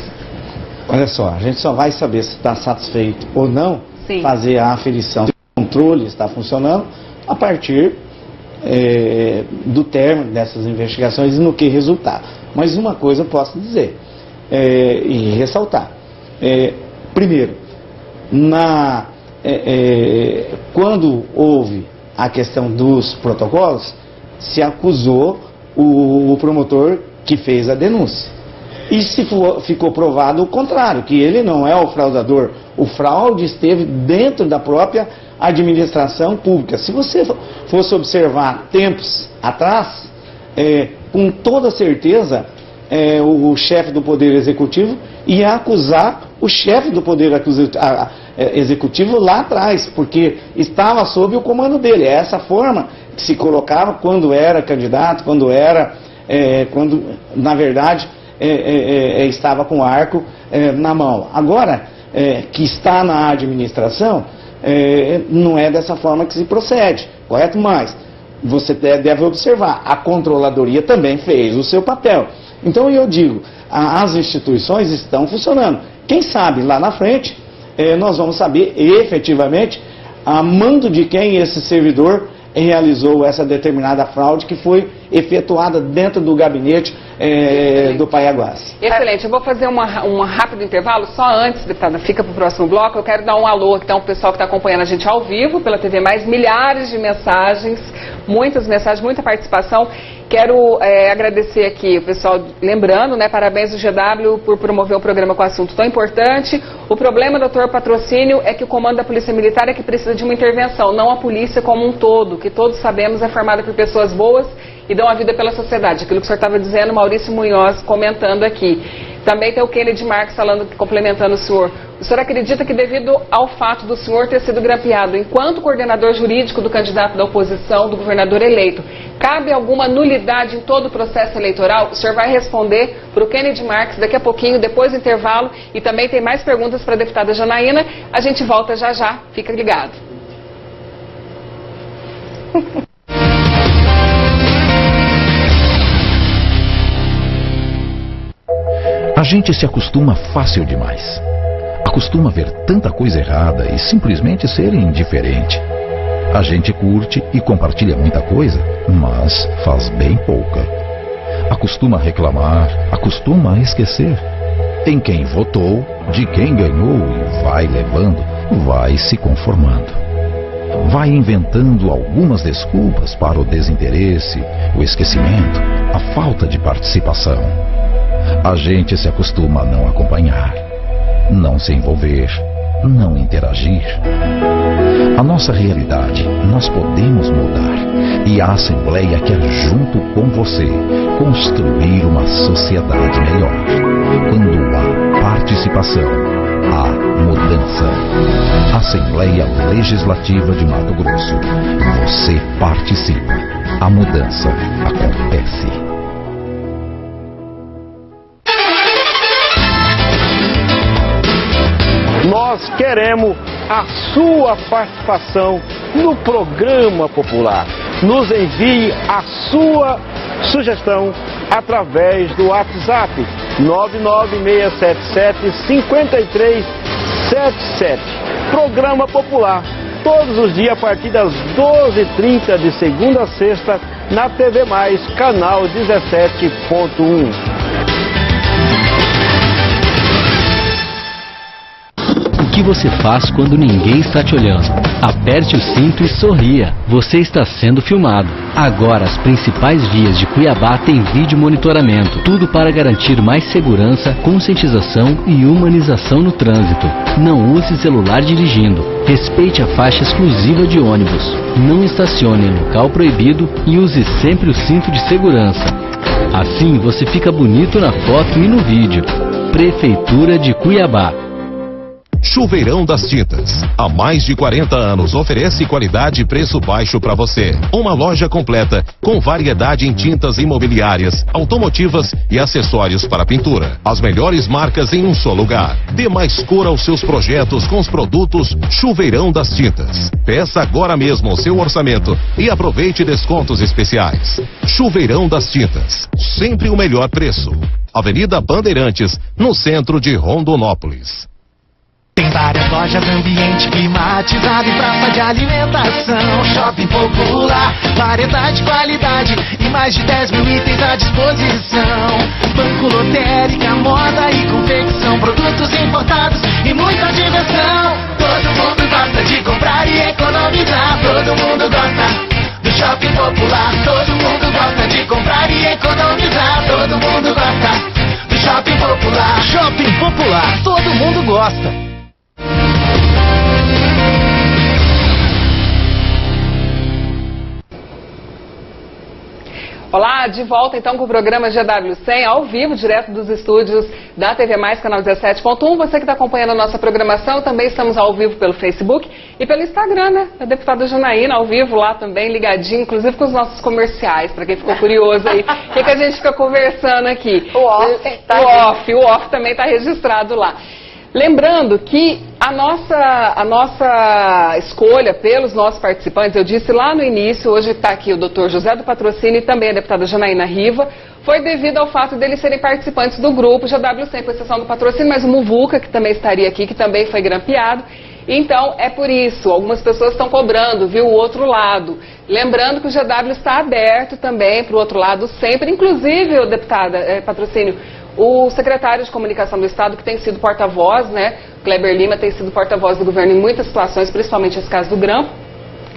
Olha só, a gente só vai saber se está satisfeito ou não, Sim. fazer a aferição se o controle está funcionando a partir do término dessas investigações e no que resultar. Mas uma coisa eu posso dizer e ressaltar. Primeiro, quando houve a questão dos protocolos, se acusou o promotor que fez a denúncia. E ficou provado o contrário, que ele não é o fraudador. O fraude esteve dentro da própria administração pública. Se você fosse observar tempos atrás, com toda certeza, o chefe do Poder Executivo ia acusar o chefe do Poder Executivo lá atrás, porque estava sob o comando dele. É essa forma que se colocava quando era candidato, quando na verdade estava com o arco na mão. Agora, que está na administração, não é dessa forma que se procede, correto? Mas você deve observar, a controladoria também fez o seu papel. Então eu digo, as instituições estão funcionando. Quem sabe lá na frente nós vamos saber efetivamente a mando de quem esse servidor realizou essa determinada fraude que foi efetuada dentro do gabinete do Paiaguás. Excelente, eu vou fazer um rápido intervalo, só antes, deputada, fica para o próximo bloco, eu quero dar um alô aqui, o pessoal que está acompanhando a gente ao vivo pela TV Mais, milhares de mensagens, muitas mensagens, muita participação. Quero agradecer aqui o pessoal, lembrando, parabéns ao GW por promover um programa com assunto tão importante. O problema, doutor Patrocínio, é que o comando da Polícia Militar é que precisa de uma intervenção, não a polícia como um todo, que todos sabemos é formada por pessoas boas e dão a vida pela sociedade. Aquilo que o senhor estava dizendo, Maurício Munhoz comentando aqui. Também tem o Kennedy Marques complementando o senhor. O senhor acredita que devido ao fato do senhor ter sido grampeado enquanto coordenador jurídico do candidato da oposição, do governador eleito, cabe alguma nulidade em todo o processo eleitoral? O senhor vai responder para o Kennedy Marques daqui a pouquinho, depois do intervalo, e também tem mais perguntas para a deputada Janaína. A gente volta já já, fica ligado. A gente se acostuma fácil demais. Acostuma ver tanta coisa errada e simplesmente ser indiferente. A gente curte e compartilha muita coisa, mas faz bem pouca. Acostuma reclamar, acostuma esquecer. Em quem votou, de quem ganhou e vai levando, vai se conformando. Vai inventando algumas desculpas para o desinteresse, o esquecimento, a falta de participação. A gente se acostuma a não acompanhar, não se envolver, não interagir. A nossa realidade nós podemos mudar e a Assembleia quer, junto com você, construir uma sociedade melhor. Quando há participação, há mudança. Assembleia Legislativa de Mato Grosso. Você participa. A mudança acontece. Nós queremos a sua participação no programa popular. Nos envie a sua sugestão através do WhatsApp 99677-5377. Programa Popular, todos os dias a partir das 12h30 de segunda a sexta na TV Mais, canal 17.1. O que você faz quando ninguém está te olhando? Aperte o cinto e sorria. Você está sendo filmado. Agora, as principais vias de Cuiabá têm vídeo monitoramento. Tudo para garantir mais segurança, conscientização e humanização no trânsito. Não use celular dirigindo. Respeite a faixa exclusiva de ônibus. Não estacione em local proibido e use sempre o cinto de segurança. Assim, você fica bonito na foto e no vídeo. Prefeitura de Cuiabá. Chuveirão das Tintas. Há mais de 40 anos oferece qualidade e preço baixo para você. Uma loja completa com variedade em tintas imobiliárias, automotivas e acessórios para pintura. As melhores marcas em um só lugar. Dê mais cor aos seus projetos com os produtos Chuveirão das Tintas. Peça agora mesmo o seu orçamento e aproveite descontos especiais. Chuveirão das Tintas. Sempre o melhor preço. Avenida Bandeirantes, no centro de Rondonópolis. Tem várias lojas, ambiente climatizado e praça de alimentação. Shopping Popular, variedade, qualidade e mais de 10 mil itens à disposição. Banco lotérica, moda e confecção, produtos importados e muita diversão. Todo mundo gosta de comprar e economizar. Todo mundo gosta do Shopping Popular. Todo mundo gosta de comprar e economizar. Todo mundo gosta do Shopping Popular. Shopping Popular, todo mundo gosta. Olá, de volta então com o programa GW100, ao vivo, direto dos estúdios da TV Mais, canal 17.1. Você que está acompanhando a nossa programação, também estamos ao vivo pelo Facebook e pelo Instagram, né? A deputada Janaína ao vivo lá também, ligadinho, inclusive com os nossos comerciais, para quem ficou curioso aí. O que a gente fica conversando aqui? O off também está registrado lá. Lembrando que a nossa escolha pelos nossos participantes, eu disse lá no início, hoje está aqui o Dr. José do Patrocínio e também a deputada Janaína Riva, foi devido ao fato deles serem participantes do grupo GW100, com exceção do Patrocínio, mas o Muvuca, que também estaria aqui, que também foi grampeado. Então, é por isso, algumas pessoas estão cobrando, viu, o outro lado. Lembrando que o GW está aberto também para o outro lado sempre, inclusive, deputada, Patrocínio, o secretário de Comunicação do Estado, que tem sido porta-voz, né, Kleber Lima, tem sido porta-voz do governo em muitas situações, principalmente esse caso do grampo,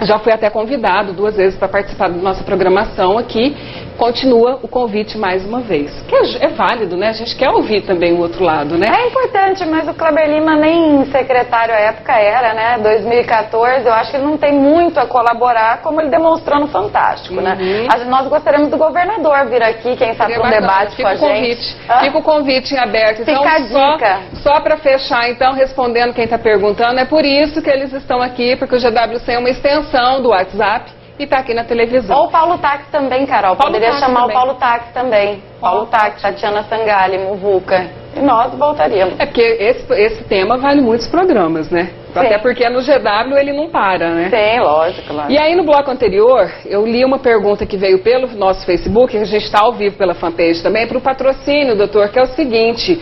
já foi até convidado 2 vezes para participar da nossa programação aqui. Continua o convite mais uma vez. Que é válido, né? A gente quer ouvir também o outro lado, né? É importante, mas o Kleber Lima nem secretário à época era, né? 2014, eu acho que ele não tem muito a colaborar, como ele demonstrou no Fantástico, né? Nós gostaríamos do governador vir aqui, quem sabe, para um debate com a gente. Fica o convite em aberto. Então, fica a dica. Só para fechar, então, respondendo quem está perguntando, é por isso que eles estão aqui, porque o GW100 é uma extensão do WhatsApp e está aqui na televisão. Ou o Paulo Táxi também, Carol. Poderia chamar também o Paulo Táxi também. Paulo Táxi, Tatiana Sangalli, Muvuca. E nós voltaríamos. É porque esse tema vale muitos programas, né? Sim. Até porque no GW ele não para, né? Sim, lógico. E aí no bloco anterior, eu li uma pergunta que veio pelo nosso Facebook, que a gente está ao vivo pela fanpage também, para o Patrocínio, doutor, que é o seguinte: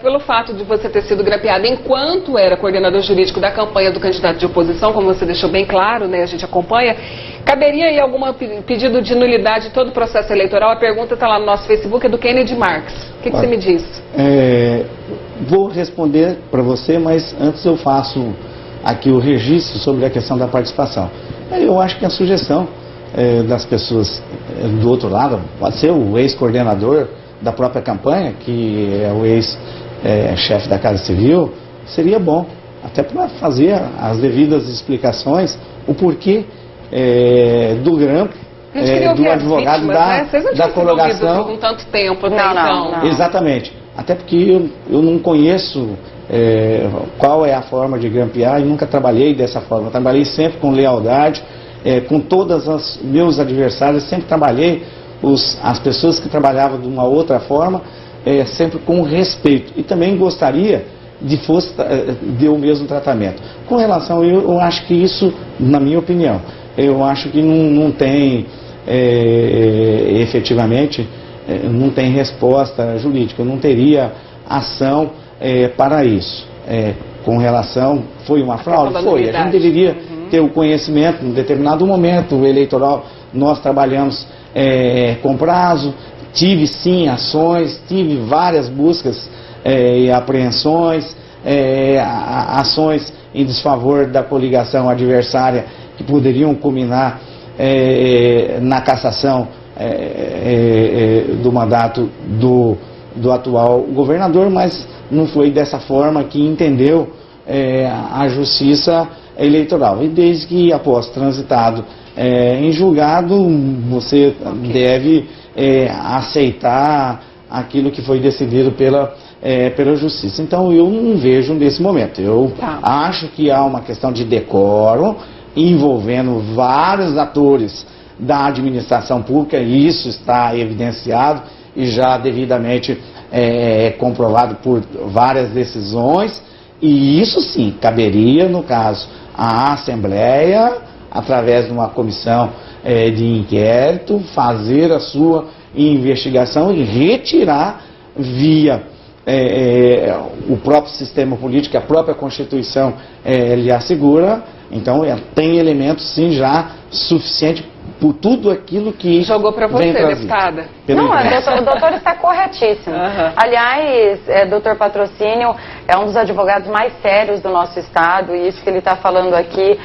pelo fato de você ter sido grampeado enquanto era coordenador jurídico da campanha do candidato de oposição, como você deixou bem claro, né? A gente acompanha. Caberia aí algum pedido de nulidade de todo o processo eleitoral? A pergunta está lá no nosso Facebook, é do Kennedy Marques. O que você me diz? Vou responder para você, mas antes eu faço aqui o registro sobre a questão da participação. Eu acho que a sugestão das pessoas do outro lado, pode ser o ex-coordenador da própria campanha, que é o ex-chefe da Casa Civil, seria bom, até para fazer as devidas explicações, o porquê do grampo, do advogado, vítimas, da colocação. Com tanto tempo, não. Exatamente. Até porque eu não conheço qual é a forma de grampear e nunca trabalhei dessa forma. Eu trabalhei sempre com lealdade, com todos os meus adversários, sempre trabalhei as pessoas que trabalhavam de uma outra forma, sempre com respeito. E também gostaria de o mesmo tratamento. Com relação, eu acho que isso, na minha opinião, eu acho que não tem, efetivamente, não tem resposta jurídica. Eu não teria ação para isso. Com relação, foi uma fraude? Foi. A gente deveria ter o conhecimento. Em determinado momento eleitoral, nós trabalhamos com prazo, tive sim ações, tive várias buscas e apreensões, ações em desfavor da coligação adversária que poderiam culminar na cassação do mandato do atual governador, mas não foi dessa forma que entendeu a justiça eleitoral. E desde que, após transitado em julgado, você deve aceitar aquilo que foi decidido pela justiça. Então eu não vejo nesse momento. Eu acho que há uma questão de decoro envolvendo vários atores da administração pública, e isso está evidenciado e já devidamente comprovado por várias decisões, e isso sim caberia, no caso, à Assembleia, através de uma comissão de inquérito, fazer a sua investigação e retirar via o próprio sistema político, a própria Constituição lhe assegura. Então tem elementos sim já suficiente por tudo aquilo que jogou para você, deputada. Não, o doutor está corretíssimo. Aliás, doutor Patrocínio é um dos advogados mais sérios do nosso estado, e isso que ele está falando aqui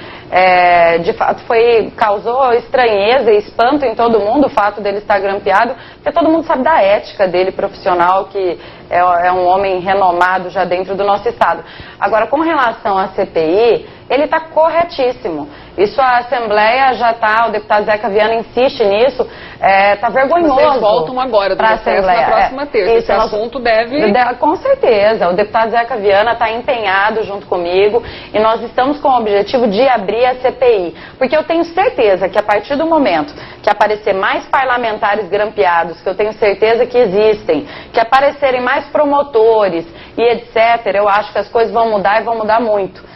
de fato causou estranheza e espanto em todo mundo, o fato dele estar grampeado, porque todo mundo sabe da ética dele profissional, que é um homem renomado já dentro do nosso estado. Agora, com relação à CPI, ele está corretíssimo. Isso a Assembleia já está, o deputado Zeca Viana insiste nisso, está vergonhoso. Vocês voltam agora do recesso na próxima terça. Esse assunto deve... Com certeza. O deputado Zeca Viana está empenhado junto comigo, e nós estamos com o objetivo de abrir a CPI. Porque eu tenho certeza que a partir do momento que aparecer mais parlamentares grampeados, que eu tenho certeza que existem, que aparecerem mais promotores e etc., eu acho que as coisas vão mudar, e vão mudar muito.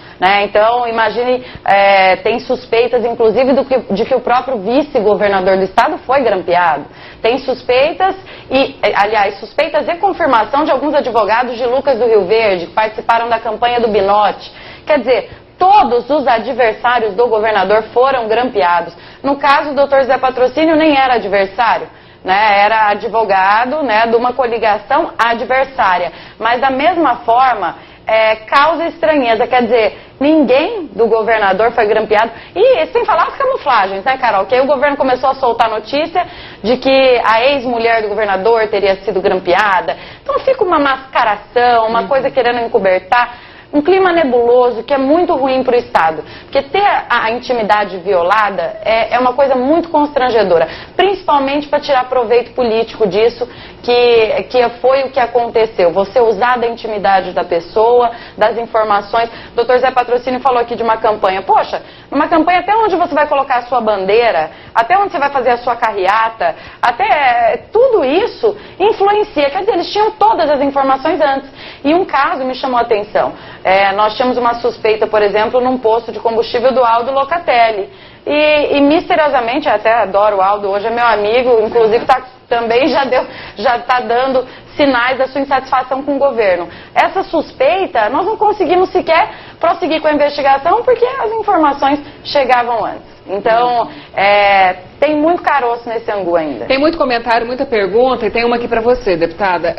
Então, imagine, tem suspeitas, inclusive, de que o próprio vice-governador do estado foi grampeado. Tem suspeitas, suspeitas e confirmação de alguns advogados de Lucas do Rio Verde, que participaram da campanha do Binotti. Quer dizer, todos os adversários do governador foram grampeados. No caso, o doutor Zé Patrocínio nem era adversário. Era advogado de uma coligação adversária. Mas, da mesma forma, causa estranheza, quer dizer, ninguém do governador foi grampeado, e sem falar as camuflagens, Carol, que aí o governo começou a soltar notícia de que a ex-mulher do governador teria sido grampeada, então fica uma mascaração, uma coisa querendo encobertar, um clima nebuloso que é muito ruim para o Estado, porque ter a intimidade violada é uma coisa muito constrangedora, principalmente para tirar proveito político disso, que foi o que aconteceu, você usar da intimidade da pessoa, das informações. O doutor Zé Patrocínio falou aqui de uma campanha. Poxa, numa campanha até onde você vai colocar a sua bandeira, até onde você vai fazer a sua carreata, até tudo isso influencia. Quer dizer, eles tinham todas as informações antes. E um caso me chamou a atenção. Nós tínhamos uma suspeita, por exemplo, num posto de combustível do Aldo Locatelli. E misteriosamente, até adoro o Aldo, hoje é meu amigo, inclusive também já está dando sinais da sua insatisfação com o governo. Essa suspeita, nós não conseguimos sequer prosseguir com a investigação porque as informações chegavam antes. Então, tem muito caroço nesse angu ainda. Tem muito comentário, muita pergunta, e tem uma aqui para você, deputada.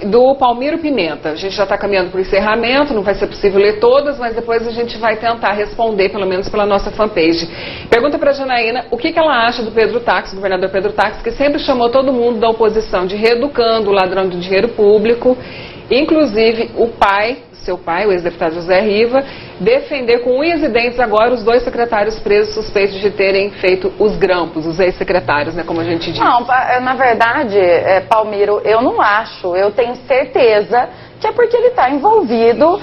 Do Palmiro Pimenta, a gente já está caminhando para o encerramento, não vai ser possível ler todas, mas depois a gente vai tentar responder, pelo menos pela nossa fanpage. Pergunta para a Janaína o que ela acha do Pedro Táxi, governador Pedro Táxi, que sempre chamou todo mundo da oposição de reeducando, o ladrão do dinheiro público, inclusive seu pai, o ex-deputado José Riva, defender com unhas e dentes agora os 2 secretários presos suspeitos de terem feito os grampos, os ex-secretários, como a gente diz. Não, na verdade, Palmiro, eu não acho, eu tenho certeza que é porque ele está envolvido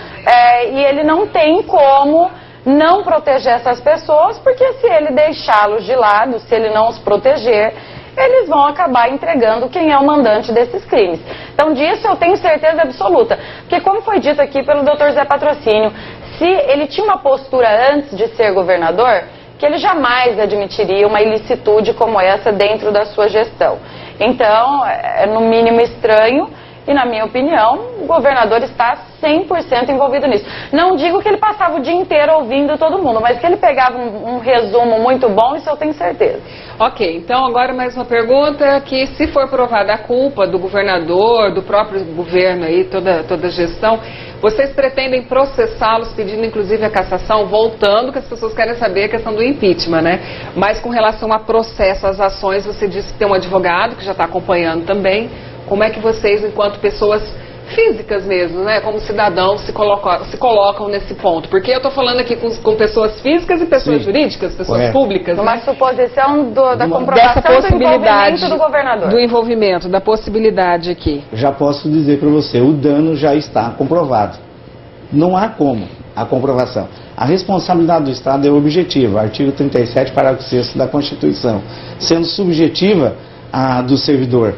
e ele não tem como não proteger essas pessoas, porque se ele deixá-los de lado, se ele não os proteger, eles vão acabar entregando quem é o mandante desses crimes. Então, disso eu tenho certeza absoluta. Porque, como foi dito aqui pelo doutor Zé Patrocínio, se ele tinha uma postura antes de ser governador, que ele jamais admitiria uma ilicitude como essa dentro da sua gestão. Então, é no mínimo estranho, E, na minha opinião, o governador está 100% envolvido nisso. Não digo que ele passava o dia inteiro ouvindo todo mundo, mas que ele pegava um resumo muito bom, isso eu tenho certeza. Ok, então agora mais uma pergunta, que se for provada a culpa do governador, do próprio governo aí, toda a gestão, vocês pretendem processá-los, pedindo inclusive a cassação, voltando, que as pessoas querem saber a questão do impeachment, né? Mas com relação a processo, às ações, você disse que tem um advogado que já está acompanhando também. Como é que vocês, enquanto pessoas físicas mesmo, né, como cidadãos, se colocam nesse ponto? Porque eu estou falando aqui com pessoas físicas e pessoas jurídicas, pessoas públicas. Uma né? suposição da comprovação dessa possibilidade do envolvimento do governador. Do envolvimento, da possibilidade aqui. Já posso dizer para você, o dano já está comprovado. Não há como a comprovação. A responsabilidade do Estado é objetiva, artigo 37, parágrafo 6º da Constituição, sendo subjetiva a do servidor.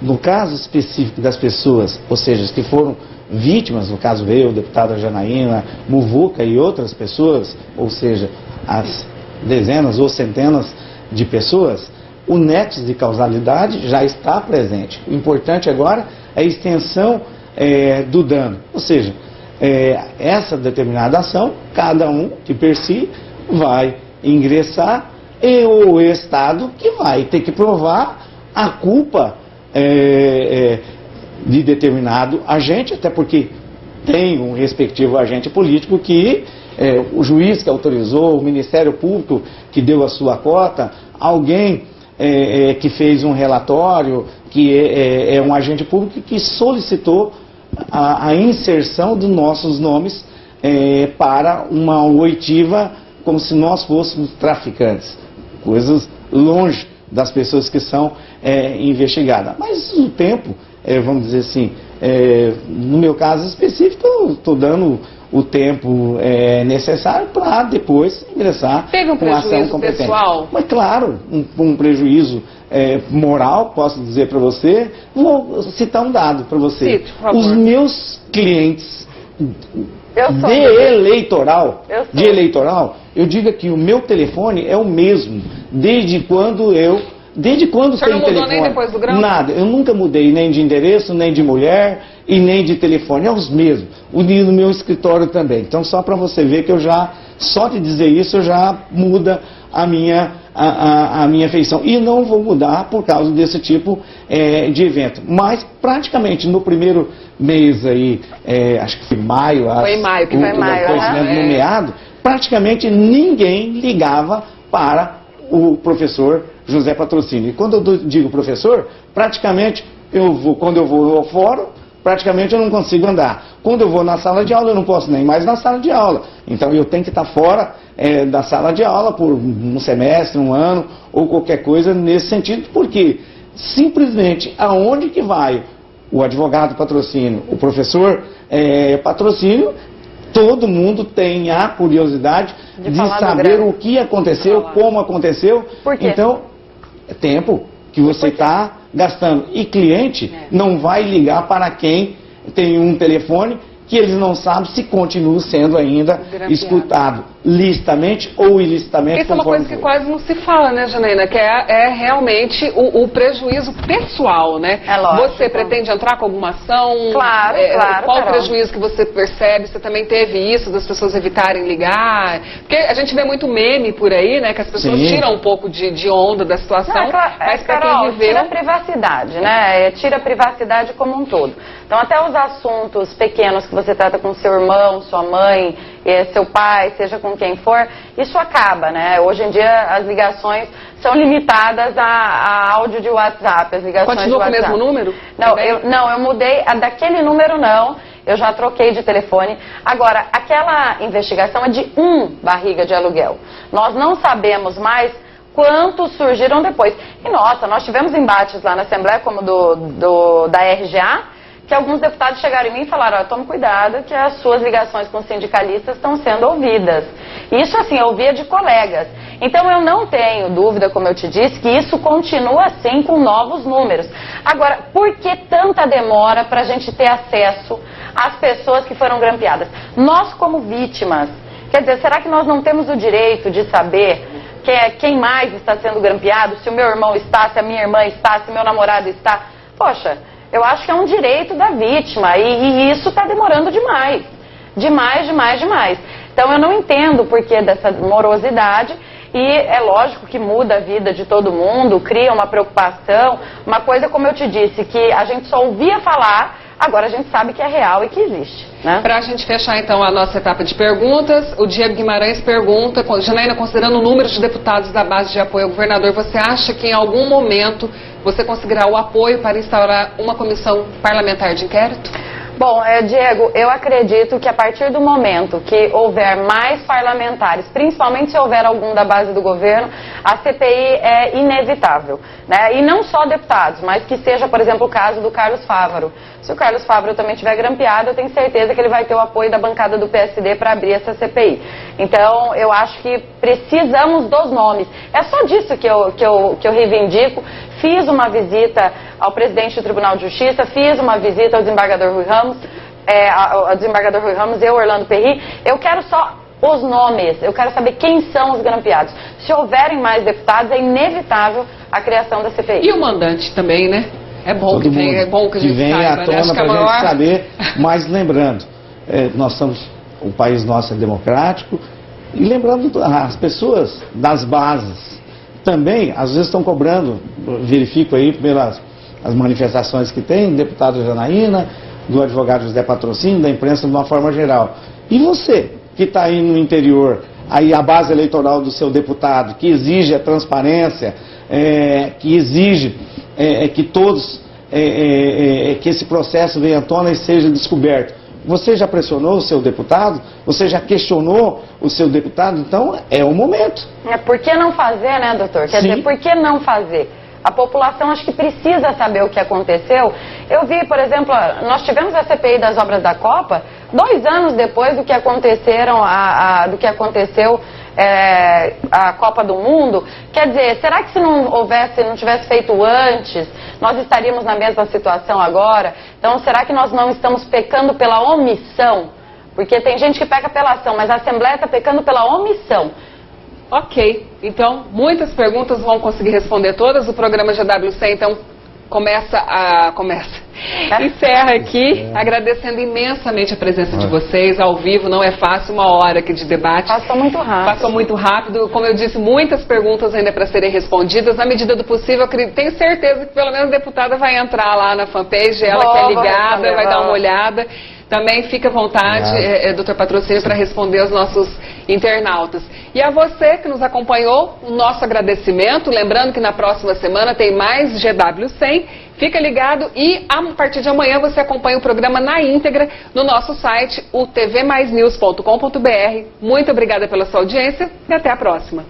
No caso específico das pessoas, ou seja, as que foram vítimas, no caso eu, deputada Janaína, Muvuca e outras pessoas, ou seja, as dezenas ou centenas de pessoas, o nexo de causalidade já está presente. O importante agora é a extensão do dano, ou seja, essa determinada ação, cada um de per si vai ingressar e o Estado que vai ter que provar a culpa de determinado agente, até porque tem um respectivo agente político que o juiz que autorizou, o Ministério Público que deu a sua cota, alguém que fez um relatório, que é um agente público que solicitou a inserção dos nossos nomes para uma oitiva, como se nós fôssemos traficantes, coisas longe das pessoas que são investigadas. Mas o tempo, vamos dizer assim, no meu caso específico, eu estou dando o tempo necessário para depois ingressar com ação competente. Pessoal? Mas claro, um prejuízo moral, posso dizer para você, vou citar um dado para você. Cite, por favor. Os meus clientes de eleitoral, eu digo que o meu telefone é o mesmo, desde quando tem telefone. O senhor não mudou nem depois do grão? Nada, eu nunca mudei, nem de endereço, nem de mulher e nem de telefone, é os mesmos. O no meu escritório também. Então só para você ver que só de dizer isso, eu já muda a minha feição. E não vou mudar por causa desse tipo de evento. Mas praticamente no primeiro mês aí, acho que foi maio, foi em maio, nomeado, praticamente ninguém ligava para o professor José Patrocínio. E quando eu digo professor, praticamente quando eu vou ao fórum, praticamente eu não consigo andar. Quando eu vou na sala de aula, eu não posso nem mais na sala de aula. Então eu tenho que estar fora da sala de aula por um semestre, um ano, ou qualquer coisa nesse sentido, porque simplesmente aonde que vai o advogado Patrocínio, o professor Patrocínio, todo mundo tem a curiosidade de saber o que aconteceu, como aconteceu. Por quê? Então, é tempo que você está gastando. E cliente não vai ligar para quem tem um telefone que eles não sabem se continua sendo ainda escutado, licitamente ou ilicitamente. Isso é uma coisa que quase não se fala, né, Janaína? Que é realmente o prejuízo pessoal, né? É lógico. Você pretende entrar com alguma ação? Claro, claro. Qual o prejuízo que você percebe? Você também teve isso, das pessoas evitarem ligar? Porque a gente vê muito meme por aí, né? Que as pessoas tiram um pouco de onda da situação. Não, mas para quem viveu... tira a privacidade, né? Tira a privacidade como um todo. Então, até os assuntos pequenos que você trata com seu irmão, sua mãe, seu pai, seja com quem for, isso acaba, né? Hoje em dia as ligações são limitadas a áudio de WhatsApp, as ligações Continua de WhatsApp. Com o mesmo número? Não, eu mudei, daquele número não, eu já troquei de telefone. Agora, aquela investigação é de barriga de aluguel. Nós não sabemos mais quantos surgiram depois. E nossa, nós tivemos embates lá na Assembleia, como da RGA, que alguns deputados chegaram em mim e falaram, tome cuidado que as suas ligações com sindicalistas estão sendo ouvidas. Isso assim, eu ouvia de colegas. Então eu não tenho dúvida, como eu te disse, que isso continua assim com novos números. Agora, por que tanta demora para a gente ter acesso às pessoas que foram grampeadas? Nós como vítimas, quer dizer, será que nós não temos o direito de saber quem mais está sendo grampeado? Se o meu irmão está, se a minha irmã está, se meu namorado está? Poxa... Eu acho que é um direito da vítima e isso está demorando demais. Demais. Então eu não entendo o porquê dessa morosidade e é lógico que muda a vida de todo mundo, cria uma preocupação, uma coisa como eu te disse, que a gente só ouvia falar, agora a gente sabe que é real e que existe. Né? Para a gente fechar então a nossa etapa de perguntas, o Diego Guimarães pergunta, Janaína, considerando o número de deputados da base de apoio ao governador, você acha que em algum momento você conseguirá o apoio para instaurar uma comissão parlamentar de inquérito? Bom, Diego, eu acredito que a partir do momento que houver mais parlamentares, principalmente se houver algum da base do governo, a CPI é inevitável, né? E não só deputados, mas que seja, por exemplo, o caso do Carlos Fávaro. Se o Carlos Fávaro também estiver grampeado, eu tenho certeza que ele vai ter o apoio da bancada do PSD para abrir essa CPI. Então, eu acho que precisamos dos nomes. É só disso que eu reivindico. Fiz uma visita ao presidente do Tribunal de Justiça, fiz uma visita ao desembargador Rui Ramos, ao desembargador Rui Ramos, Orlando Perry. Eu quero só os nomes, eu quero saber quem são os grampeados. Se houverem mais deputados, é inevitável a criação da CPI. E o mandante também, né? É bom que venha, é bom que a gente vem saiba, à tona, né? para a gente saber, mas lembrando, nós estamos, o país nosso é democrático, e lembrando as pessoas das bases também, às vezes estão cobrando, verifico aí pelas as manifestações que tem, deputado Janaína, do advogado José Patrocínio, da imprensa de uma forma geral. E você, que está aí no interior, aí a base eleitoral do seu deputado, que exige a transparência, que exige que todos, que esse processo venha à tona e seja descoberto. Você já pressionou o seu deputado? Você já questionou o seu deputado? Então, é o momento. Por que não fazer, né, doutor? Quer dizer, por que não fazer? A população acho que precisa saber o que aconteceu. Eu vi, por exemplo, nós tivemos a CPI das obras da Copa 2 anos depois do que aconteceram, do que aconteceu a Copa do Mundo. Quer dizer, será que se não tivesse feito antes, nós estaríamos na mesma situação agora? Então, será que nós não estamos pecando pela omissão? Porque tem gente que peca pela ação, mas a Assembleia está pecando pela omissão. Ok, então muitas perguntas vão conseguir responder todas. O programa GWC então encerra aqui, agradecendo imensamente a presença de vocês ao vivo. Não é fácil, 1 hora aqui de debate. Passou muito rápido. Como eu disse, muitas perguntas ainda para serem respondidas. Na medida do possível, tenho certeza que pelo menos a deputada vai entrar lá na fanpage, ela que é ligada, vai dar uma olhada. Também fica à vontade, doutor Patrocínio, para responder aos nossos internautas. E a você que nos acompanhou, o nosso agradecimento. Lembrando que na próxima semana tem mais GW100. Fica ligado e a partir de amanhã você acompanha o programa na íntegra no nosso site, o tvmaisnews.com.br. Muito obrigada pela sua audiência e até a próxima.